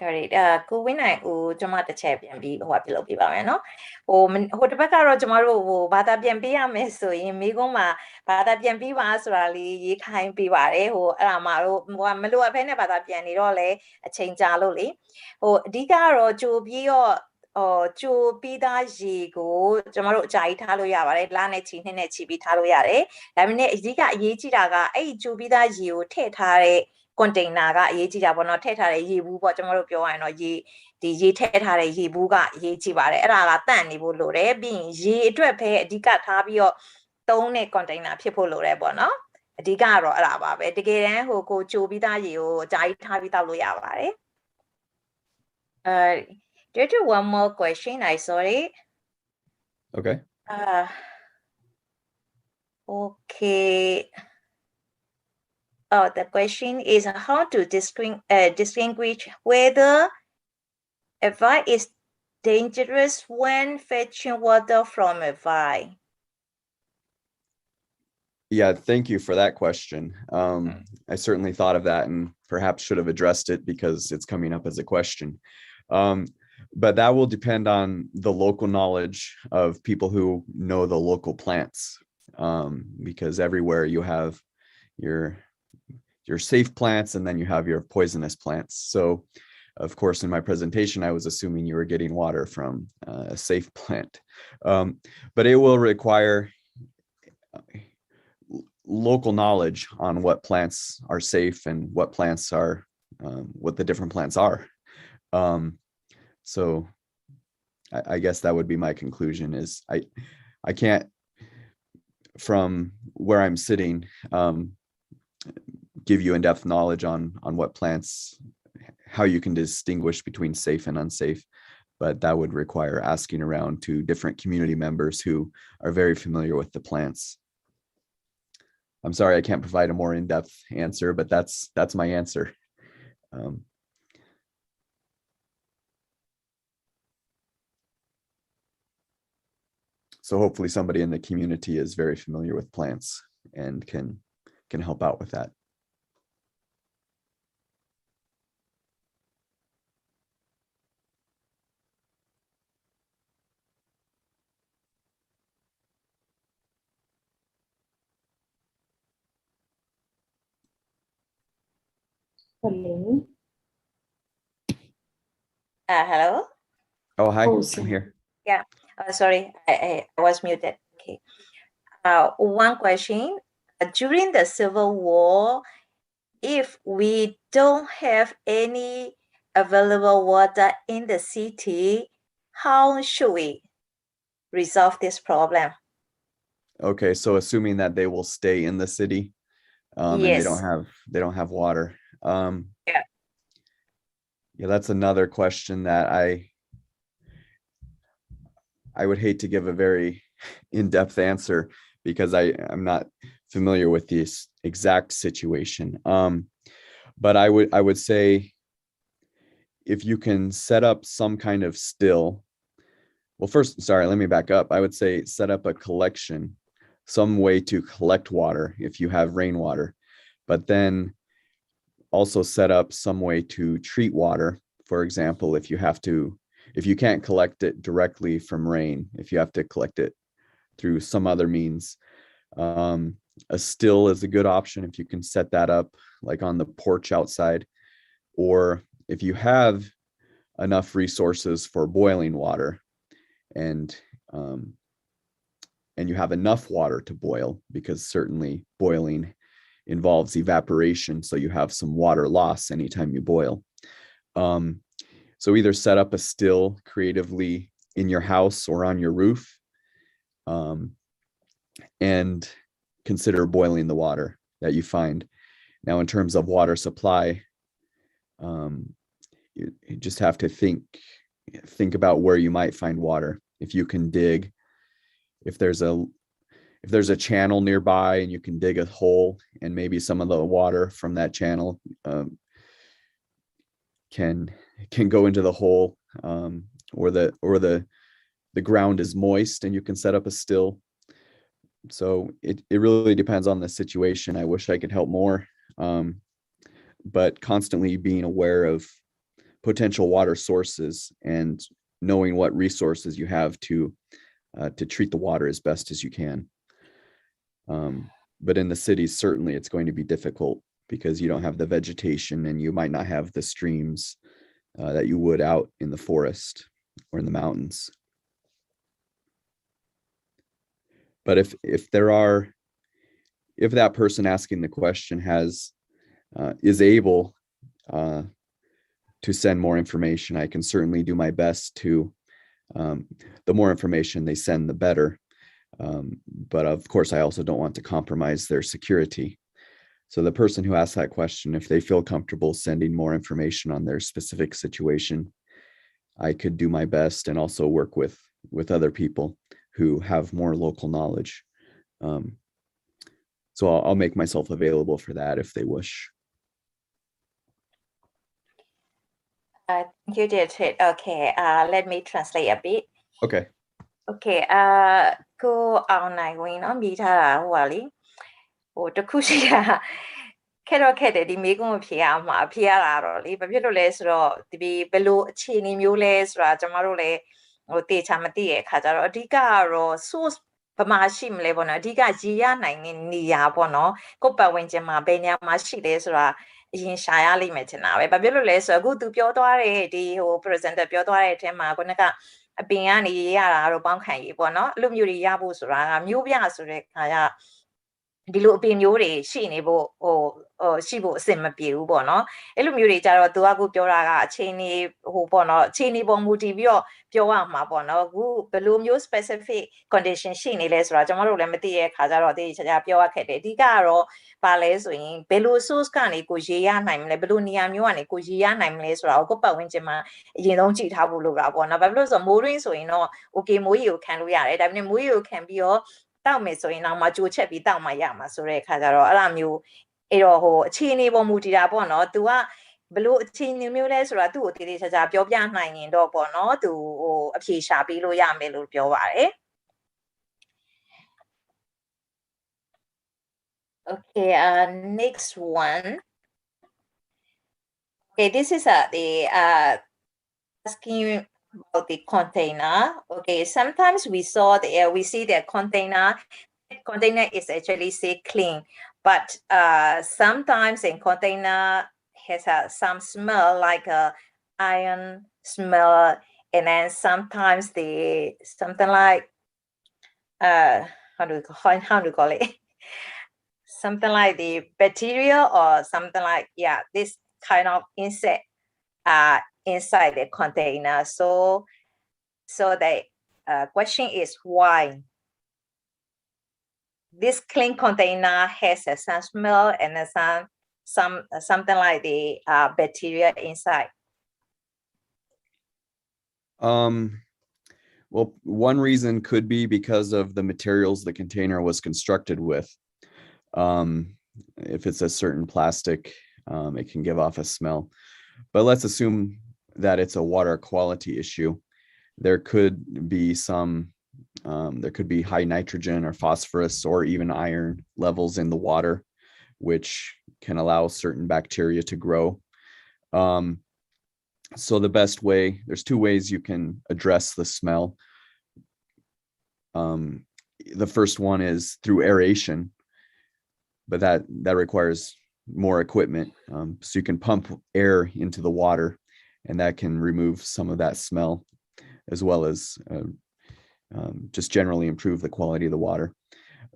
got it. ကိုဝင်းနိုင်ဦးကျွန်မတစ်ချက်ပြန်ပြီးပြလုပ်ပြပါမယ်နော်ဟိုတစ်ဘက်ကတော့ကျွန်တော်တို့ဘာသာပြန်ပေးရမယ်ဆိုရင်မိကုန်းမှာဘာသာပြန်ပြီးပါဆိုတာလေးရေးခိုင်းပေးပါတယ်အဲ့ဒါမှတို့မလိုအပ်ဖဲနဲ့ဘာသာပြန်နေတော့လေအချိန်ကြာလို့လေအဓိကတော့ကြိုပြီးတော့ကြိုပြီးသားရေကိုကျွန်တော်တို့အကြာကြီးထားလို့ရပါတယ်လနဲ့ချီနှစ်နဲ့ချီပြီးထားလို့ရတယ်ဒါပေမဲ့အဓိကအရေးကြီးတာကအဲ့ကြိုပြီးသားရေကိုထည့်ထားတဲ့container ကအရေးကြီးတာပေါ့နော်ထည့်ထားတဲ့ရေဘူးပေါ့ကျွန်တော်တို့ပြောရရင်တော့ရေထည့်ထားတဲ့ရေဘူးကအရေးကြီးပါတယ်အဲ့ဒါကတန့်နေဖို့လိုတယ်ပြီးရင်ရေအတွက်ပဲအဓိကထားပြီးတော့သုံးတဲ့ container ဖြစ်ဖို့လိုတယ်ပေါ့နော်အဓိကကတော့အဲ့ဒါပါပဲတကယ်တမ်းကိုကြိုပြီးသားရေကိုအကြာကြီးထားပြီးတောက်လို့ရပါတယ်Did you one more question? I saw it. Okay. Okay. The question is how to distinguish whether a vial is dangerous when fetching water from a vial. Yeah, thank you for that question. I certainly thought of that and perhaps should have addressed it because it's coming up as a question. But that will depend on the local knowledge of people who know the local plants, because everywhere you have your safe plants and then you have your poisonous plants. So, of course, in my presentation, I was assuming you were getting water from a safe plant, but it will require local knowledge on what plants are safe and what plants are, what the different plants are. So I guess that would be my conclusion is I can't, from where I'm sitting, give you in-depth knowledge on what plants, how you can distinguish between safe and unsafe, but that would require asking around to different community members who are very familiar with the plants. I'm sorry, I can't provide a more in-depth answer, but that's my answer. so hopefully somebody in the community is very familiar with plants and can help out with that. Hello. Hello. Oh, hi, Oh, I'm here. Yeah. Sorry, I was muted. Okay. One question. During the Civil War, if we don't have any available water in the city, how should we resolve this problem? Okay, so assuming that they will stay in the city, and they Yes. don't have water. Yeah. Yeah, that's another question that I would hate to give a very in-depth answer because I'm not familiar with this exact situation. But I would say if you can set up some kind of still, well, first, sorry, let me back up. I would say set up a collection, some way to collect water if you have rainwater, but then also set up some way to treat water. For example, if you can't collect it directly from rain, if you have to collect it through some other means, a still is a good option if you can set that up like on the porch outside, or if you have enough resources for boiling water and you have enough water to boil, because certainly boiling involves evaporation, so you have some water loss anytime you boil. So either set up a still creatively in your house or on your roof, and consider boiling the water that you find. Now, in terms of water supply, you just have to think about where you might find water. If you can dig, if there's a channel nearby and you can dig a hole, and maybe some of the water from that channel can go into the hole, or the ground is moist and you can set up a still. So it really depends on the situation. I wish I could help more, but constantly being aware of potential water sources and knowing what resources you have to treat the water as best as you can. But in the cities, certainly it's going to be difficult because you don't have the vegetation and you might not have the streams that you would out in the forest or in the mountains. But if that person asking the question is able to send more information, I can certainly do my best to, the more information they send, the better. But of course, I also don't want to compromise their security. So the person who asked that question, if they feel comfortable sending more information on their specific situation, I could do my best and also work with other people who have more local knowledge. So I'll make myself available for that if they wish. Thank you, Dietrich. Okay, let me translate a bit. Okay. Okay, ကိုအောင်နိုင်ဝင်เนาะမိထားတာဟိုပါလေတခုရှိတာခဲ့တော့ခဲ့တယ်ဒီမိကုန်းကိုဖြေရမှာဖြေရတာတော့လေဘာဖြစ်လို့လဲဆိုတော့ဒီဘယ်လိုအခြေအနေမျိုးလဲဆိုတာကျမတို့လည်းတေချာမသိရဲ့အခါကျတော့အဓိကကတော့ source ဘာမှရှိမလဲပေါ့နော်အဓိကရည်ရနိုင်တဲ့နေရာပေါ့နော်ကိုယ့်ပတ်ဝန်းကျင်မှာဘယ်နေရာမှာရှိလဲဆိုတာအရင်ရှာရလိမ့်မယ်ထင်တာပဲဘာဖြစ်လို့လဲဆိုတော့အခုသူပြောသွားတဲ့ဒီpresenter ပြောသွားတဲ့အထက်မှာခုနကအပင်ကနေရတာတော့ပေါင်းခံရေးပေါ့နော်အဲ့လိုမျိုးတွေရဖို့ဆိုတာကမျိုးပြဆိုတဲ့ခါကျဒီလိုအပင်မျိုးတွေရှိနေဖို့ရှိဖို့အဆင်မပြေဘူးပေါ့နော်အဲ့လိုမျိုးတွေကြတော့သူကအခုပြောတာကအခြေအနေပေါ့နော်အခြေအနေပေါ်မူတည်ပြီးတော့ပြောရမှာပေါ့နော်အခုဘယ်လိုမျိုး specific condition ရှိနေလဲဆိုတာကျွန်တော်တို့လည်းမသိတဲ့အခါကျတော့ဒီချာပြောရခဲ့တယ်အဓိကကတော့ပါလဲဆိုရင်ဘယ်လို source ကနေကိုရေးရနိုင်မလဲဘယ်လိုနေရာမျိုးကနေကိုရေးရနိုင်မလဲဆိုတာကိုပတ်ဝန်းကျင်မှာအရင်ဆုံးကြည့်ထားဖို့လိုတာပေါ့နော်ဘာဖြစ်လို့ဆိုတော့မိုးရင်းဆိုရင်တော့ okay မိုးရီကိုခံလို့ရတယ်ဒါပေမဲ့မိုးရီကိုခံပြီးတော့တောက်မယ်ဆိုရင်တော့မှကြိုချက်ပြီးတောက်မှရမှာဆိုတဲ့အခါကျတော့အဲ့လိုမျိုးအဲ့တော့အခြေအနေပေါ်မူတည်တာပေါ့နော် तू ကဘလို့အခြေအနေမျိုးလဲဆိုတာသူ့ကိုတည်တည်ချာချာပြောပြနိုင်ရင်တော့ပေါ့နော် तू အဖြေရှာပေးလို့ရမယ်လို့ပြောပါတယ် Okay, next one. Okay, this is the asking about the container. Okay, sometimes we see the container is actually say clean, but sometimes in container has some smell like a iron smell, and then sometimes the something like how do you call it? Something like the bacteria or something like this kind of insect inside the container. So the question is why this clean container has a some smell and something like the bacteria inside. Well, one reason could be because of the materials the container was constructed with. If it's a certain plastic, it can give off a smell. But let's assume that it's a water quality issue. There could be high nitrogen or phosphorus or even iron levels in the water, which can allow certain bacteria to grow. So the best way, there's two ways you can address the smell. The first one is through aeration, but that requires more equipment. So you can pump air into the water, and that can remove some of that smell, as well as just generally improve the quality of the water.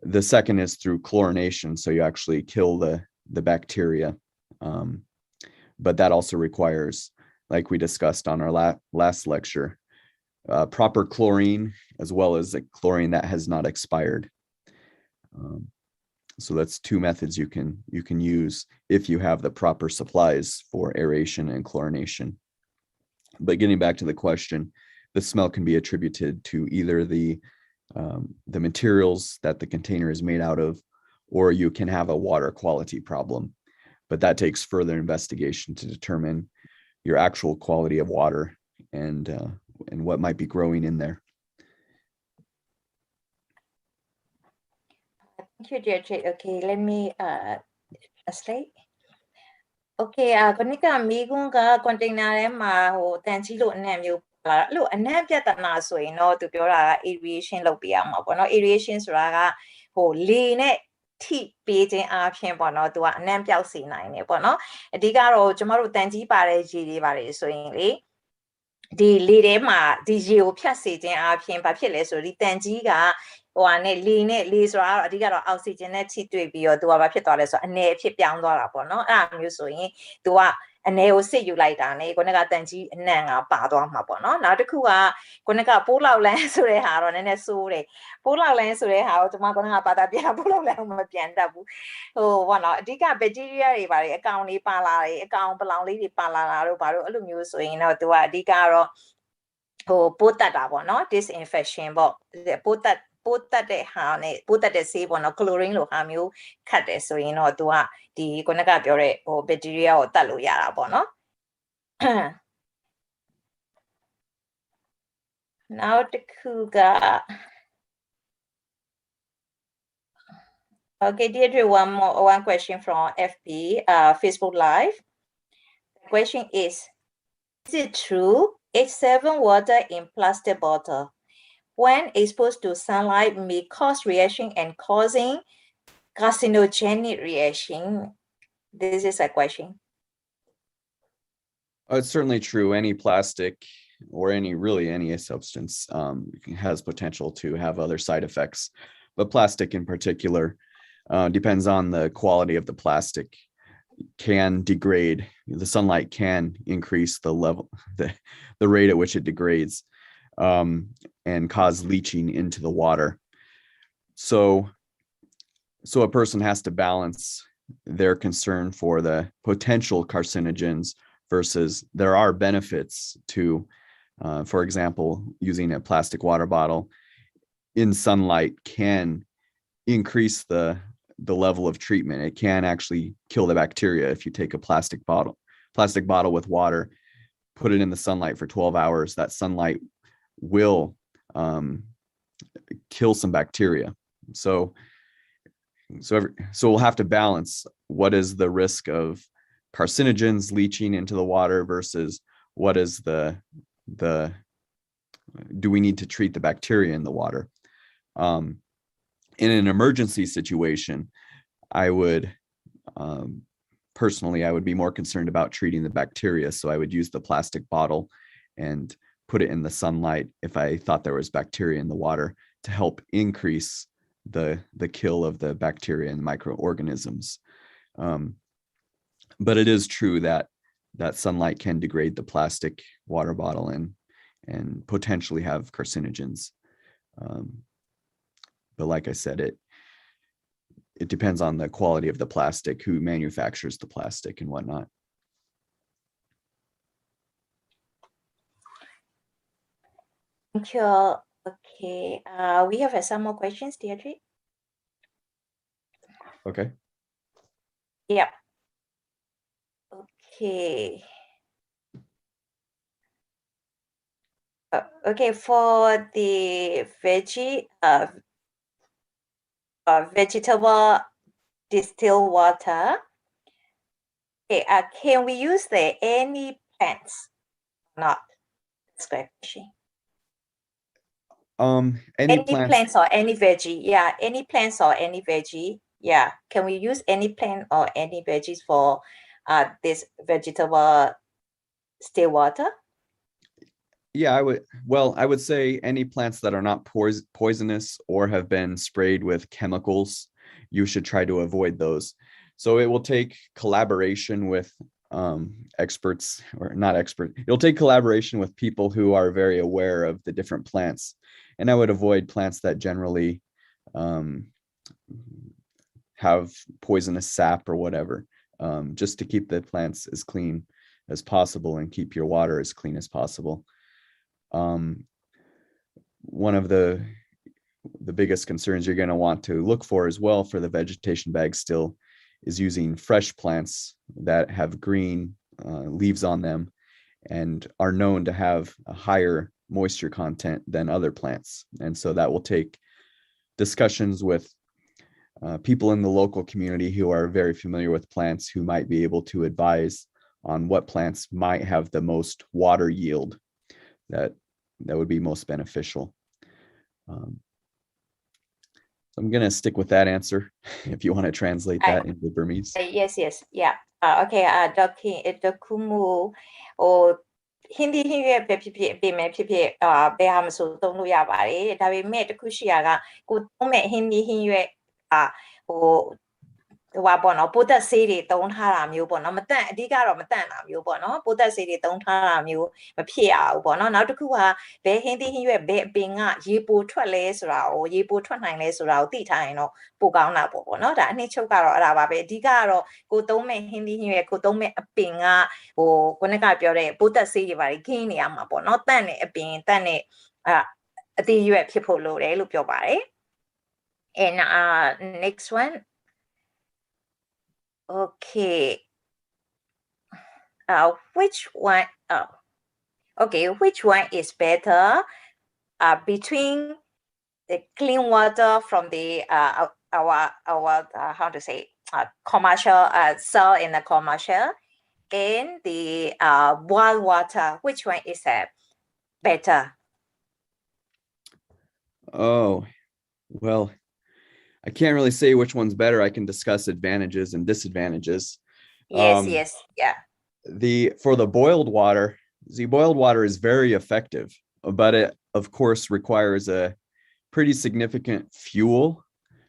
The second is through chlorination, so you actually kill the bacteria. But that also requires, like we discussed on our last lecture, proper chlorine, as well as a chlorine that has not expired. So that's two methods you can use if you have the proper supplies for aeration and chlorination. But getting back to the question, the smell can be attributed to either the materials that the container is made out of, or you can have a water quality problem. But that takes further investigation to determine your actual quality of water and what might be growing in there. Thank you, Deirdre. Okay, let me translate. Okay, ခုနကမိကွန်းက container ထဲမှာတန်ကြီးလို့အနံ့မျိုးပါလာအဲ့လိုအနံ့ပြဿနာဆိုရင်တော့သူပြောတာက aeration လုပ်ပေးရမှာပေါ့နော် aeration ဆိုတာကလေနဲ့ထိပေးခြင်းအပြင်ပေါ့နော်သူကအနံ့ပြောက်စေနိုင်တယ်ပေါ့နော်အဓိကတော့ကျမတို့တန်ကြီးပါတဲ့ရေတွေပါတယ်ဆိုရင်လေဒီလေထဲမှာဒီရေကိုဖြတ်စေခြင်းအပြင်ဘာဖြစ်လဲဆိုဒီတန်ကြီးကလေဆိုတာအဓိကတော့အောက်ဆီဂျင်နဲ့ထိတွေ့ပြီးတော့သူကဘာဖြစ်သွားလဲဆိုအနေအဖြစ်ပြောင်းသွားတာပေါ့နော်အဲ့လိုမျိုးဆိုရင်သူကအနည်းကိုစစ်ယူလိုက်တာနဲ့ခုနကတန်ကြီးအနံ့ကပါသွားမှာပေါ့နော်နောက်တစ်ခုကခုနကပိုးလောက်လန်းဆိုတဲ့ဟာတော့နည်းနည်းစိုးတယ်ပိုးလောက်လန်းဆိုတဲ့ဟာကိုကျွန်မခုနကဘာသာပြန်ပိုးလောက်လန်းမပြန်တတ်ဘူးဘောနော်အဓိကဘက်တီးရီးယားတွေပါတယ်အကောင်လေးပါလာတယ်အကောင်ပလောင်လေးတွေပါလာတာတို့ဘာလို့အဲ့လိုမျိုးဆိုရင်တော့သူကအဓိကတော့ပိုးတက်တာပေါ့နော် disinfection ပေါ့ပိုးတက်တဲ့ဟာနဲ့ပိုးတက်တဲ့ဆေးပေါ့နော် chlorine လိုဟာမျိုးခတ်တယ်ဆိုရင်တော့သူကဒီခုနကပြောတဲ့ဘက်တီးရီးယားကိုတတ်လို့ရတာပေါ့နော်နောက်တစ်ခုက Okay, Deirdre, one question from FB, Facebook Live. The question is it true H7 water in plastic bottle when exposed to sunlight may cause reaction and causing carcinogenic reaction? This is a question. It's certainly true. Any plastic or any substance has potential to have other side effects, but plastic in particular depends on the quality of the plastic. Can degrade. The sunlight can increase the level, the rate at which it degrades, and cause leaching into the water. So a person has to balance their concern for the potential carcinogens versus there are benefits to, for example, using a plastic water bottle in sunlight can increase the level of treatment. It can actually kill the bacteria if you take a plastic bottle with water, put it in the sunlight for 12 hours. That sunlight will kill some bacteria. So so we'll have to balance what is the risk of carcinogens leaching into the water versus what is do we need to treat the bacteria in the water. In an emergency situation, I would personally, I would be more concerned about treating the bacteria. So I would use the plastic bottle and put it in the sunlight if I thought there was bacteria in the water to help increase the kill of the bacteria and microorganisms. But it is true that sunlight can degrade the plastic water bottle and potentially have carcinogens. But like I said, it depends on the quality of the plastic, who manufactures the plastic and whatnot. Thank you. Okay, we have some more questions, Deirdre. Okay. Yep. Okay. Okay, for the vegetable distilled water, okay, can we use any plants? Not. That's the question. Any plants or any veggie? Yeah, any plants or any veggie? Yeah, can we use any plant or any veggies for this vegetable still water? Yeah, I would say any plants that are not poisonous or have been sprayed with chemicals, you should try to avoid those. So it will take collaboration with experts, or not expert. It'll take collaboration with people who are very aware of the different plants. And I would avoid plants that generally have poisonous sap or whatever, just to keep the plants as clean as possible and keep your water as clean as possible. One of the biggest concerns you're going to want to look for as well for the vegetation bag still is using fresh plants that have green leaves on them and are known to have a higher moisture content than other plants. And so that will take discussions with people in the local community who are very familiar with plants, who might be able to advise on what plants might have the most water yield that would be most beneficial. So I'm going to stick with that answer if you want to translate that into Burmese. Yes, yeah. Okay, Dokumu or Hindi ပဲဖြစ်ဖြစ်ပြင်မယ်ဖြစ်ဖြစ်ဘယ်ဟာမဆိုသုံးလို့ရပါတယ်ဒါပေမဲ့တခုရှိတာကကိုသုံးမဲ့ Hindi ဟင်းရွက်ဟိုပေါ့နော်ပိုးသက်ဆေးတွေသုံးထားတာမျိုးပေါ့နော်မတန့်အဓိကတော့မတန့်တာမျိုးပေါ့နော်ပိုးသက်ဆေးတွေသုံးထားတာမျိုးမဖြစ်ရဘူးပေါ့နော်နောက်တစ်ခုကဘယ် Hindi ဟင်းရွက်ဘယ်အပင်ကရေပိုထွက်လဲဆိုတာကိုရေပိုထွက်နိုင်လဲဆိုတာကိုသိထားရင်တော့ပိုကောင်းတာပေါ့နော်ဒါအနှစ်ချုပ်ကတော့အဲ့ဒါပါပဲအဓိကတော့ကိုသုံးမဲ့ Hindi ဟင်းရွက်ကိုသုံးမဲ့အပင်ကခုနကပြောတဲ့ပိုးသက်ဆေးတွေပါခင်းနေရမှာပေါ့နော်တန့်တဲ့အပင်တန့်တဲ့အသီးရွက်ဖြစ်ဖို့လိုတယ်လို့ပြောပါတယ် and next one okay which one which one is better between the clean water from the our how to say commercial sell in the commercial and the boiled water which one is better? Oh, well, I can't really say which one's better. I can discuss advantages and disadvantages. Yes, yeah. For the boiled water, boiled water is very effective, but it of course requires a pretty significant fuel.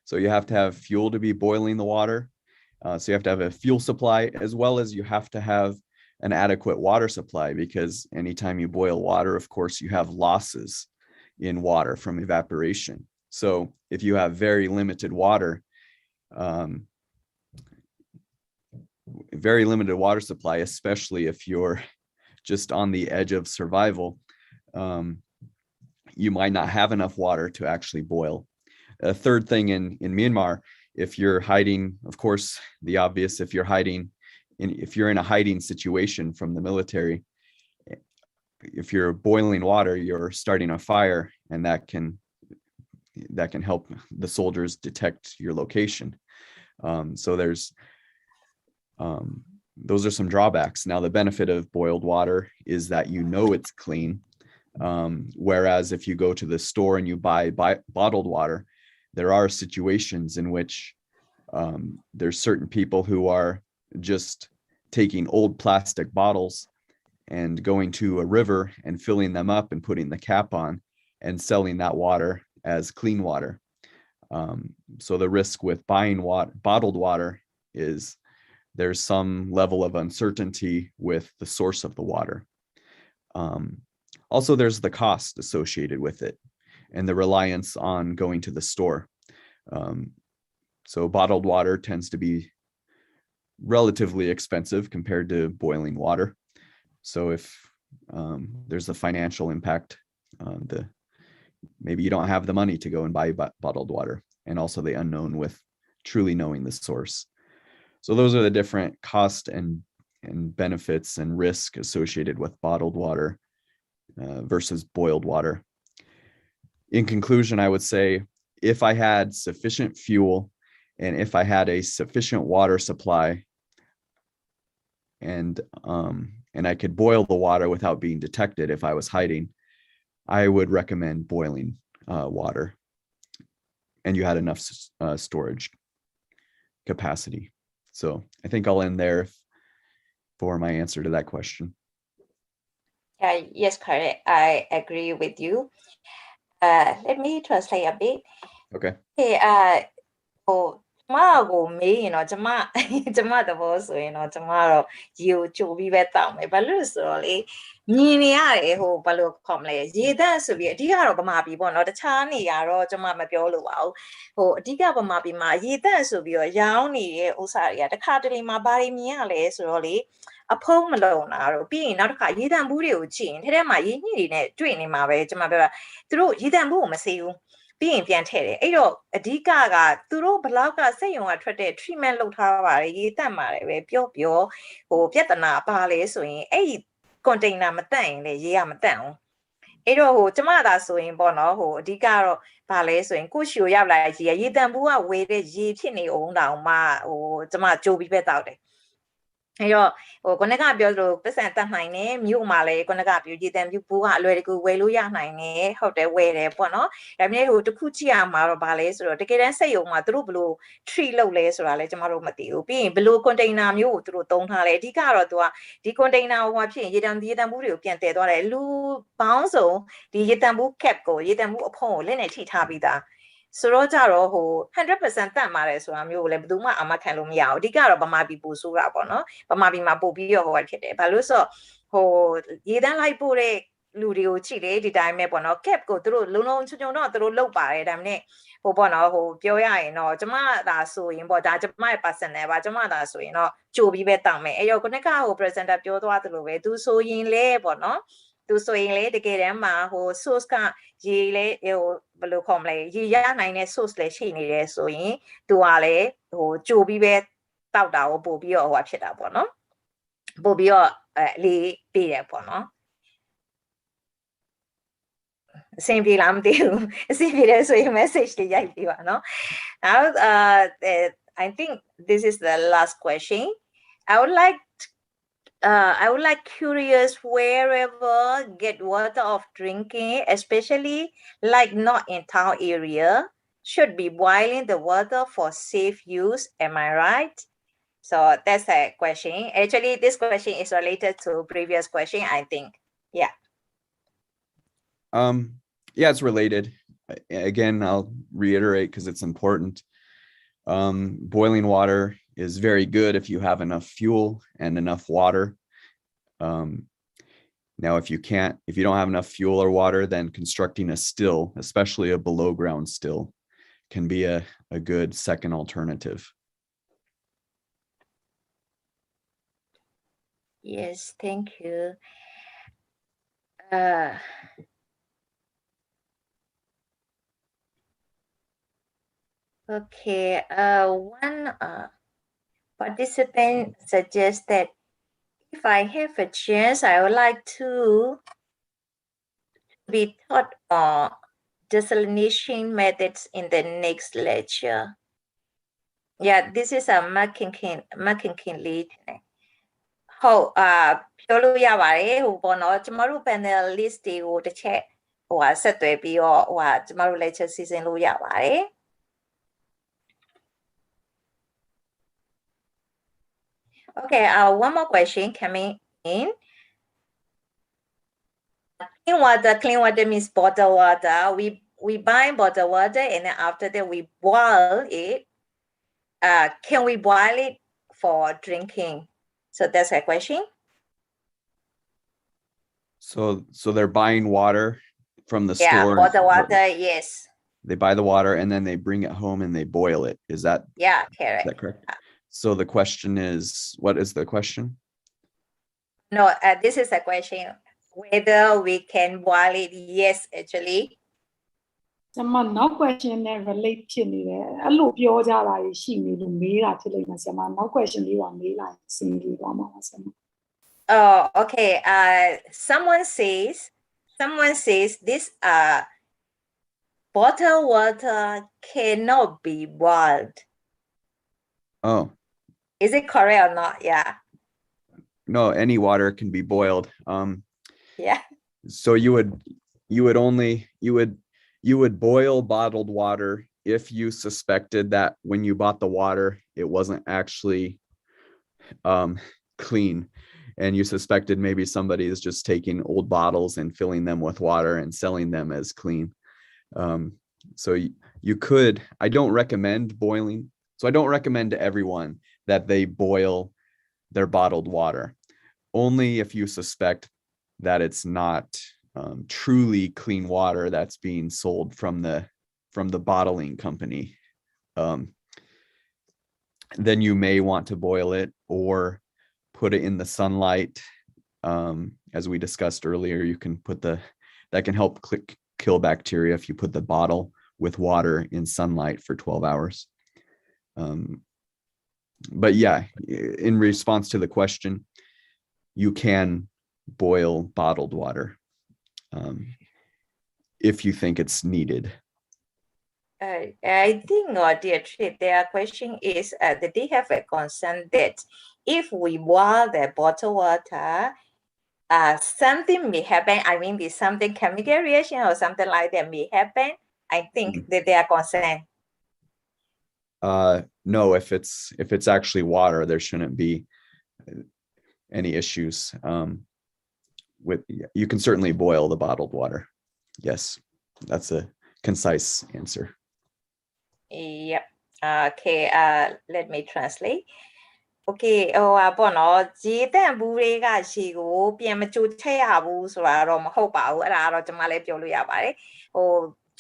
So you have to have fuel to be boiling the water. So you have to have a fuel supply, as well as you have to have an adequate water supply, because anytime you boil water, of course, you have losses in water from evaporation. So if you have very limited water, very limited water supply, especially if you're just on the edge of survival, you might not have enough water to actually boil. A third thing in Myanmar, if you're hiding, of course, the obvious, if you're in a hiding situation from the military, if you're boiling water, you're starting a fire, and that can help the soldiers detect your location. So those are some drawbacks. Now, the benefit of boiled water is that you know it's clean. Whereas if you go to the store and you buy bottled water, there are situations in which there's certain people who are just taking old plastic bottles and going to a river and filling them up and putting the cap on and selling that water as clean water. So the risk with buying bottled water is there's some level of uncertainty with the source of the water. Also, there's the cost associated with it and the reliance on going to the store. So bottled water tends to be relatively expensive compared to boiling water. So if there's a financial impact, maybe you don't have the money to go and buy bottled water, and also the unknown with truly knowing the source. So those are the different cost and benefits and risk associated with bottled water versus boiled water. In conclusion, I would say if I had sufficient fuel and if I had a sufficient water supply and I could boil the water without being detected if I was hiding, I would recommend boiling water, and you had enough storage capacity. So I think I'll end there for my answer to that question. Yes, correct. I agree with you. Let me translate a bit. Okay. Hey, ကျမကိုမေးရင်တော့ကျမသဘောဆိုရင်တော့ကျမတော့ရေကိုကြိုပြီးပဲတောက်မယ်ဘာလို့ဆိုတော့လေမြင်နေရတယ်ဘာလို့ခေါ်မလဲရေသန့်ဆိုပြီးအဓိကတော့ဗမာပြည်ပေါ့နော်တခြားနေရာတော့ကျမမပြောလို့ပါဘူးအဓိကဗမာပြည်မှာရေသန့်ဆိုပြီးတော့ရောင်းနေတဲ့ဥစ္စာတွေကတစ်ခါတလေမှာဘာတွေမြင်ရလဲဆိုတော့လေအဖုံးမလုံတာတော့ပြီးရင်နောက်တစ်ခါရေသန့်ဘူးတွေကိုကြည့်ရင်ထဲမှာရေညှိတွေနဲ့တွေ့နေမှာပဲကျမပြောတာသူတို့ရေသန့်ဘူးကိုမစေဘူးပြီးရင်ပြန်ထည့်တယ်အဲ့တော့အဓိကကသူတို့ဘလောက်ကစက်ရုံကထွက်တဲ့ treatment လုပ်ထားပါတယ်ရေးတတ်ပါတယ်ပဲပြောပြဿနာပါလဲဆိုရင်အဲ့ဒီ container မတန့်ရင်လေရေးကမတန့်အောင်အဲ့တော့ကျမသာဆိုရင်ပေါ့နော်အဓိကတော့ဘာလဲဆိုရင်ကိုရှိကိုရောက်လာရေတန့်ဘူးကဝေတဲ့ရေဖြစ်နေအောင်တောင်မှကျမကြိုးပြီးပဲတောက်တယ်အဲ့တော့ခုနကပြောလို့ပတ်စံတတ်နိုင်တယ်မြို့မှာလည်းခုနကပြောရေတံပြူဘူးကအလွယ်တကူဝယ်လို့ရနိုင်တယ်ဟုတ်တယ်ဝယ်တယ်ပေါ့နော်ဒါပေမဲ့တစ်ခုကြည့်ရမှာတော့ဗာလဲဆိုတော့တကယ်တမ်းစက်ရုံမှာသူတို့ဘယ်လို treat လုပ်လဲဆိုတာလည်းကျမတို့မသိဘူးပြီးရင်ဘယ်လို container မျိုးကိုသူတို့သုံးထားလဲအဓိကတော့သူကဒီ container ဟိုဖြစ်ရင်ရေတံဘူးတွေကိုပြန်တည်သွားတယ်လူပေါင်းစုံဒီရေတံဘူး cap ကိုရေတံဘူးအဖုံးကိုလက်နဲ့ထိထားပြီးသားဆိုတော့ကြတော့100% တတ်ပါတယ်ဆိုတာမျိုးကိုလည်းဘယ်သူမှအာမခံလို့မရဘူးအဓိကတော့ဗမာပြည်ပို့ဆိုးတာပေါ့နော်ဗမာပြည်မှာပို့ပြီးတော့ဖြစ်တယ်ဘာလို့ဆိုရေတန်းလိုက်ပို့တဲ့လူတွေကိုကြည့်လေဒီတိုင်းပဲပေါ့နော် cap ကိုသူတို့လုံချုံတော့သူတို့လုတ်ပါတယ်ဒါပေမဲ့ပေါ့နော်ပြောရရင်တော့ကျမသာဆိုရင်ပေါ့ဒါကျမရဲ့ personal ပါကျမသာဆိုရင်တော့ကြိုပြီးပဲတောင်းမယ်အဲ့တော့ခုနကpresenter ပြောသွားသလိုပဲသူဆိုရင်လေပေါ့နော်သူဆိုရင်လေတကယ်တမ်းမှာsource ကရေလေဘယ်လိုခေါ်မလဲရေရနိုင်တဲ့ source လည်းရှိနေတယ်ဆိုရင်သူကလည်းကြိုပြီးပဲတောက်တာကိုပို့ပြီးတော့ဖြစ်တာပေါ့နော်ပို့ပြီးတော့လေးပေးတယ်ပေါ့နော်အဆင်ပြေလားမသိဘူးအဆင်ပြေတယ်ဆိုရင် message လေးရိုက်ပေးပါနော် Now I think this is the last question I would like curious wherever get water of drinking especially like not in town area should be boiling the water for safe use am I right so that's a question actually this question is related to previous question I think yeah it's related again I'll reiterate because it's important boiling water is very good if you have enough fuel and enough water now if you don't have enough fuel or water then constructing a still especially a below ground still can be a good second alternative yes thank you okay one participant suggests that if I have a chance I would like to be taught on desalination methods in the next lecture Yeah, this is a McKinkin lead. ဟုတ်ပြောလို့ရပါတယ်ဟိုပေါ့နော်ကျမတို့ panelist တွေကိုတစ်ချက်ဟိုဟာဆက်သွယ်ပြီးတော့ဟိုဟာကျမတို့ lecture စီစဉ်လို့ရပါတယ် Okay, one more question coming in. Clean water means bottled water. We buy bottled water and then after that we boil it. Can we boil it for drinking? So that's a question. So they're buying water from the store. Yeah, bottled water, yes. They buy the water and then they bring it home and they boil it. Is that correct? Is that correct? So the question is, what is the question? No, this is a question. Whether we can boil it, yes, actually. ကျမနောက် question နဲ့ relate ဖြစ်နေတယ်အဲ့လိုပြောကြတာရှိနေလို့မေးတာဖြစ်လိမ့်မယ်ဆရာမနောက် question လေးပါမေးလိုက်စင်လေးသွားမှာပါဆရာမ Oh, okay. Someone says this bottled water cannot be boiled. Oh. Is it correct or not? Yeah. No, any water can be boiled. Yeah. So you would boil bottled water if you suspected that when you bought the water it wasn't actually clean and you suspected maybe somebody is just taking old bottles and filling them with water and selling them as clean. So you could, I don't recommend boiling. So I don't recommend to everyone that they boil their bottled water. Only if you suspect that it's not truly clean water that's being sold from the bottling company. Then you may want to boil it or put it in the sunlight. As we discussed earlier, you can put that can help kill bacteria if you put the bottle with water in sunlight for 12 hours. But yeah, in response to the question, you can boil bottled water if you think it's needed. I think their question is that they have a concern that if we boil the bottled water, something may happen. I mean, there's something chemical reaction or something like that may happen. I think that they are concerned. No, if it's actually water, there shouldn't be any issues. You can certainly boil the bottled water. Yes, that's a concise answer. Yep. Okay. Let me translate. Okay. ဟိုပေါ့နော်ရေတန့်ဘူးတွေကရေကိုပြန်မကြိုချက်ရဘူးဆိုတာတော့မဟုတ်ပါဘူးအဲ့ဒါကတော့ကျွန်မလည်းပြောလို့ရပါတယ်ဟို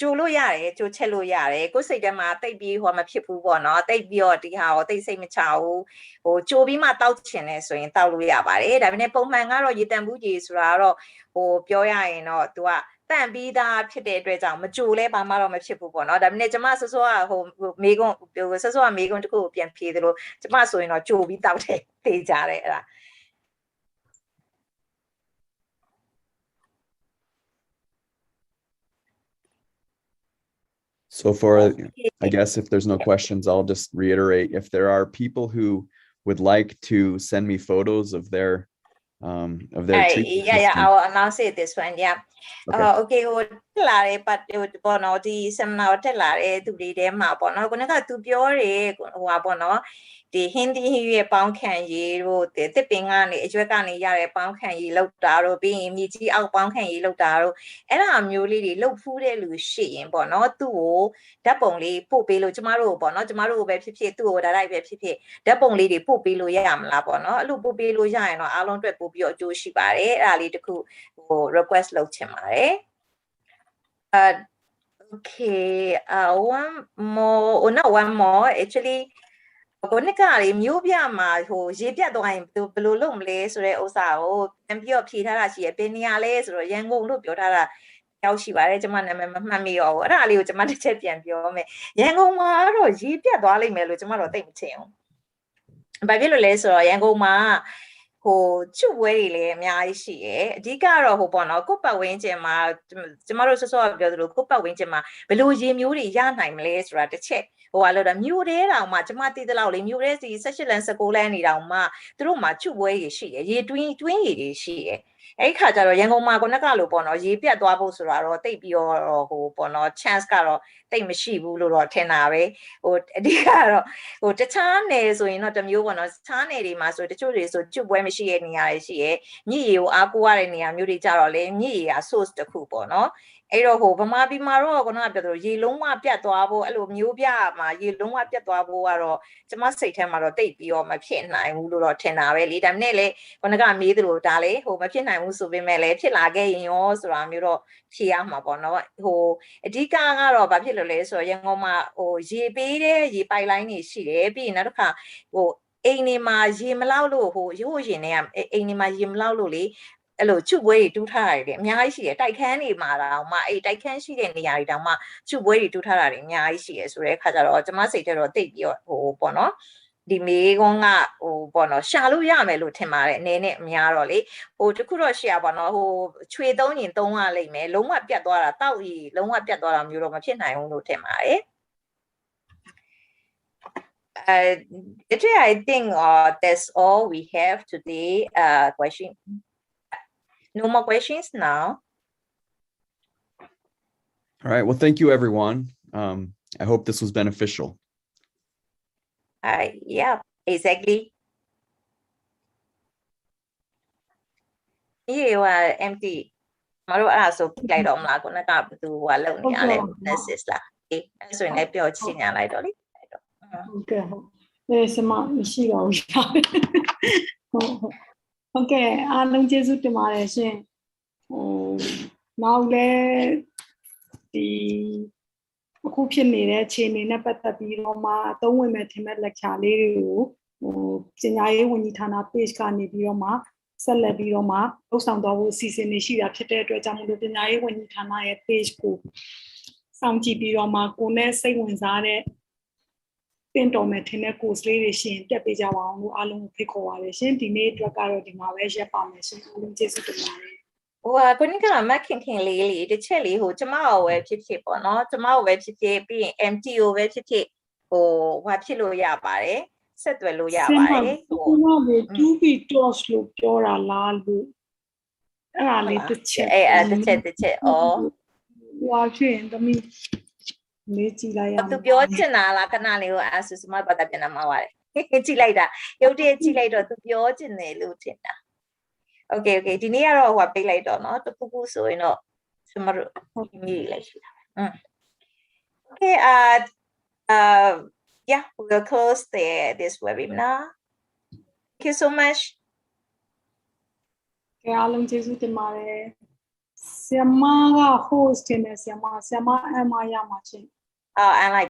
ကြိုလို့ရတယ်ကြိုချက်လို့ရတယ်ကိုယ်စိတ်ထဲမှာတိတ်ပြီးဟိုမဖြစ်ဘူးပေါ့နော်တိတ်ပြီးတော့ဒီဟာကိုတိတ်စိတ်မချဘူးဟိုကြိုပြီးမှတောက်ချင်တယ်ဆိုရင်တောက်လို့ရပါတယ်ဒါပေမဲ့ပုံမှန်ကတော့ရေတန့်ဘူးရေဆိုတာတော့ဟိုပြောရရင်တော့ तू ကတန့်ပြီးသားဖြစ်တဲ့အတွက်ကြောင့်မကြိုလဲဘာမှတော့မဖြစ်ဘူးပေါ့နော်ဒါပေမဲ့ကျမစောစောကဟိုမေကွန်းစောစောကမေကွန်းတခုကိုပြန်ဖြေသလိုကျမဆိုရင်တော့ကြိုပြီးတောက်တယ်သိကြတယ်အဲ့ဒါ So I guess if there's no questions, I'll just reiterate, if there are people who would like to send me photos of their treatment yeah, I'll announce it this one, yeah. Okay, ဟိုတက်လာတဲ့ပတ်ပေါ့နော်ဒီ seminar တက်လာတဲ့သူတွေထဲမှာပေါ့နော်ခုနကသူပြောတယ်ဟိုပါပေါ့နော်ဒီဟင်းသီးဟင်းရွက်ပေါင်းခံရည်တို့တစ်ပင်ကနေအရွက်ကနေရတဲ့ပေါင်းခံရည်လောက်တာတို့ပြီးရင်မြေကြီးအောက်ပေါင်းခံရည်လောက်တာတို့အဲ့ဒါမျိုးလေးတွေလောက်ဖူးတဲ့လူရှိရင်ပေါ့နော်သူ့ကိုဓာတ်ပုံလေးပို့ပေးလို့ကျမတို့ပေါ့နော်ကျမတို့ပဲဖြစ်ဖြစ်သူ့ကိုဒါလိုက်ပဲဖြစ်ဖြစ်ဓာတ်ပုံလေးတွေပို့ပေးလို့ရမလားပေါ့နော်အဲ့လိုပို့ပေးလို့ရရင်တော့အားလုံးအတွက်ပို့ပြီးတော့အကျိုးရှိပါတယ်အဲ့ဒါလေးတခုဟို request လုပ်ချင်ပါတယ် okay one more actually ကိုနှစ်ကလေးမျိုးပြမှာဟိုရေပြတ်သွားရင်ဘယ်လိုလုပ်မလဲဆိုတဲ့ဥစ္စာကိုပြန်ပြီးတော့ဖြေထားတာရှိရပင်နေရလဲဆိုတော့ရန်ကုန်လို့ပြောထားတာရောက်ရှိပါတယ်ကျွန်မနာမည်မမှတ်မိတော့ဘူးအဲ့ဒါလေးကိုကျွန်မတစ်ချက်ပြန်ပြောမယ်ရန်ကုန်မှာတော့ရေပြတ်သွားလိမ့်မယ်လို့ကျွန်မတော့သိမထင်ဘူးဘာဖြစ်လို့လဲဆိုတော့ရန်ကုန်မှာ ချွတ်ဝဲတွေလည်းအများကြီးရှိတယ်အဓိကတော့ဟိုပေါ့နော်ကိုယ့်ပတ်ဝန်းကျင်မှာကျမတို့စောစောပြောသလိုကိုယ့်ပတ်ဝန်းကျင်မှာဘယ်လိုရေမျိုးတွေရနိုင်မလဲဆိုတာတစ်ချက်ဟိုကလို့တော့မြို့တဲတောင်မှကျမသိသလောက်လေမြို့တဲစီ16လမ်း19လမ်းနေတောင်မှသူတို့မှာချွတ်ဝဲရေရှိတယ်ရေတွင်းရေတွေရှိတယ်အဲ့ခါကျတော့ရန်ကုန်မှာကလို့ပေါ့နော်ရေပြတ်သွားဖို့ဆိုတာတော့တိတ်ပြီးတော့ဟိုပေါ့နော် chance ကတော့တိတ်မရှိဘူးလို့တော့ထင်တာပဲဟိုအဓိကတော့ဟိုတခြားနယ်ဆိုရင်တော့တမျိုးပေါ့နော်တခြားနယ်တွေမှာဆိုတချို့တွေဆိုကျွတ်ပွဲမရှိတဲ့နေရာတွေရှိရဲ့မြစ်ရေကိုအားကိုးရတဲ့နေရာမျိုးတွေကြတော့လေမြစ်ရေက source တစ်ခုပေါ့နော်အဲ့တော့ဟိုဗမာပြည်မှာတော့ပြောသလိုရေလုံးဝပြတ်သွားဖို့အဲ့လိုမျိုးပြမှာရေလုံးဝပြတ်သွားဖို့ကတော့ကျမစိတ်ထဲမှာတော့တိတ်ပြီးတော့မဖြစ်နိုင်ဘူးလို့တော့ထင်တာပဲလေဒါနဲ့လေမေးသလိုဒါလေဟိုမဖြစ်နိုင်ဘူးဆိုပေမဲ့လည်းဖြစ်လာခဲ့ရင်ရောဆိုတာမျိုးတော့ဖြေရမှာပေါ့နော်ဟိုအဓိကကတော့ဘာဖြစ်လို့လဲဆိုတော့ရန်ကုန်မှာဟိုရေပေးတဲ့ရေပိုက်လိုင်းတွေရှိတယ်ပြီးရင်နောက်တစ်ခါဟိုအိမ်တွေမှာရေမလောက်လို့ဟိုရိုးရင်တွေကအိမ်တွေမှာရေမလောက်လို့လေအဲ့လိုချွတ်ပွဲတွေတူးထားရတယ်အများကြီးရှိတယ်တိုက်ခန်းတွေမှာတောင်မှအဲ့တိုက်ခန်းရှိတဲ့နေရာတွေတောင်မှချွတ်ပွဲတွေတူးထားတာတွေအများကြီးရှိတယ်ဆိုတဲ့အခါကျတော့ကျမစိတ်ထဲတော့တိတ်ပြီးတော့ဟိုပေါ့နော်ဒီမေကုန်းကဟိုပေါ့နော်ရှာလို့ရမယ်လို့ထင်ပါတယ်အနေနဲ့အများတော့လေဟိုတခုတော့ရှာပါတော့ဟိုချွေသုံးရင်သုံးရလိမ့်မယ်လုံးဝပြတ်သွားတာတောက်ရီလုံးဝပြတ်သွားတာမျိုးတော့မဖြစ်နိုင်ဘူးလို့ထင်ပါတယ်I think that's all we have today question no more questions now All right, well, thank you, everyone. I hope this was beneficial. Yeah, exactly. You are empty. မတို့အဲ့ဒါဆိုပြလိုက်တော့မလားခုနကဘသူဟိုလုံနေရလဲ message လားအဲ့ဆိုရင်လည်းပြောချင်ညာလိုက်တော့လေဟုတ်ကဲ့ဟုတ်ဆမမရှိတော့ဘူးဟုတ်ကဲ့အားလုံးကျေးဇူးတင်ပါတယ်ရှင်ဟိုနောက်လည်းဒီအခုဖြစ်နေတဲ့အခြေအနေနဲ့ပတ်သက်ပြီးတော့မှအသုံးဝင်မဲ့ထင်မဲ့ lecture လေးတွေကိုဟိုပညာရေးဝန်ကြီးဌာန page ကနေပြီးတော့မှဆက်လက်ပြီးတော့မှဥဆောင်သွားဖို့အစီအစဉ်တွေရှိတာဖြစ်တဲ့အတွက်ကြောင့်မလို့ပညာရေးဝန်ကြီးဌာနရဲ့ page ကိုစောင့်ကြည့်ပြီးတော့မှကိုယ်နဲ့စိတ်ဝင်စားတဲ့တင်တော်မဲ့ထင်တဲ့ course လေးတွေရှင်တက်ပေးကြပါအောင်လို့အားလုံးဖိတ်ခေါ်ပါရရှင်ဒီနေ့အတွက်ကတော့ဒီမှာပဲရပ်ပါမယ်ရှင်အားလုံးကျေးဇူးတင်ပါတယ်ဟိုကနကမခင်လေးတစ်ချက်လေးဟိုကျမကိုပဲဖြစ်ဖြစ်ပေါ့နော်ကျမကိုပဲဖြစ်ဖြစ်ပြီးရင် MT ကိုပဲဖြစ်ဖြစ်ဟိုဘာဖြစ်လို့ရပါတယ်ဆက်သွယ်လို့ရပါတယ်ဟိုက 2B toss လို့ပြောတာလားလို့အဲ့ဒါလေးတစ်ချက်တစ်ချက်ဩဟွာဖြစ်ရင်သမီးမေးကြည့်လိုက်ရအောင်သူပြောချင်တာလားခဏလေးကိုအဆူစမဘာသာပြန်မှာပါတယ်ကြည့်လိုက်တာရုပ်တရက်ကြည့်လိုက်တော့သူပြောချင်တယ်လို့ထင်တာOkay ဒီနေ့ကတော့ဟိုပေးလိုက်တော့เนาะတခုခုဆိုရင်တော့ကျမတို့မြည်လိုက်ရှိတာပဲ Okay yeah we will close this webinar thank you so much ကဲအားလုံးကျေးဇူးတင်ပါတယ်ဆရာမက host တင်တယ်ဆရာမအမရမှာချင်းI like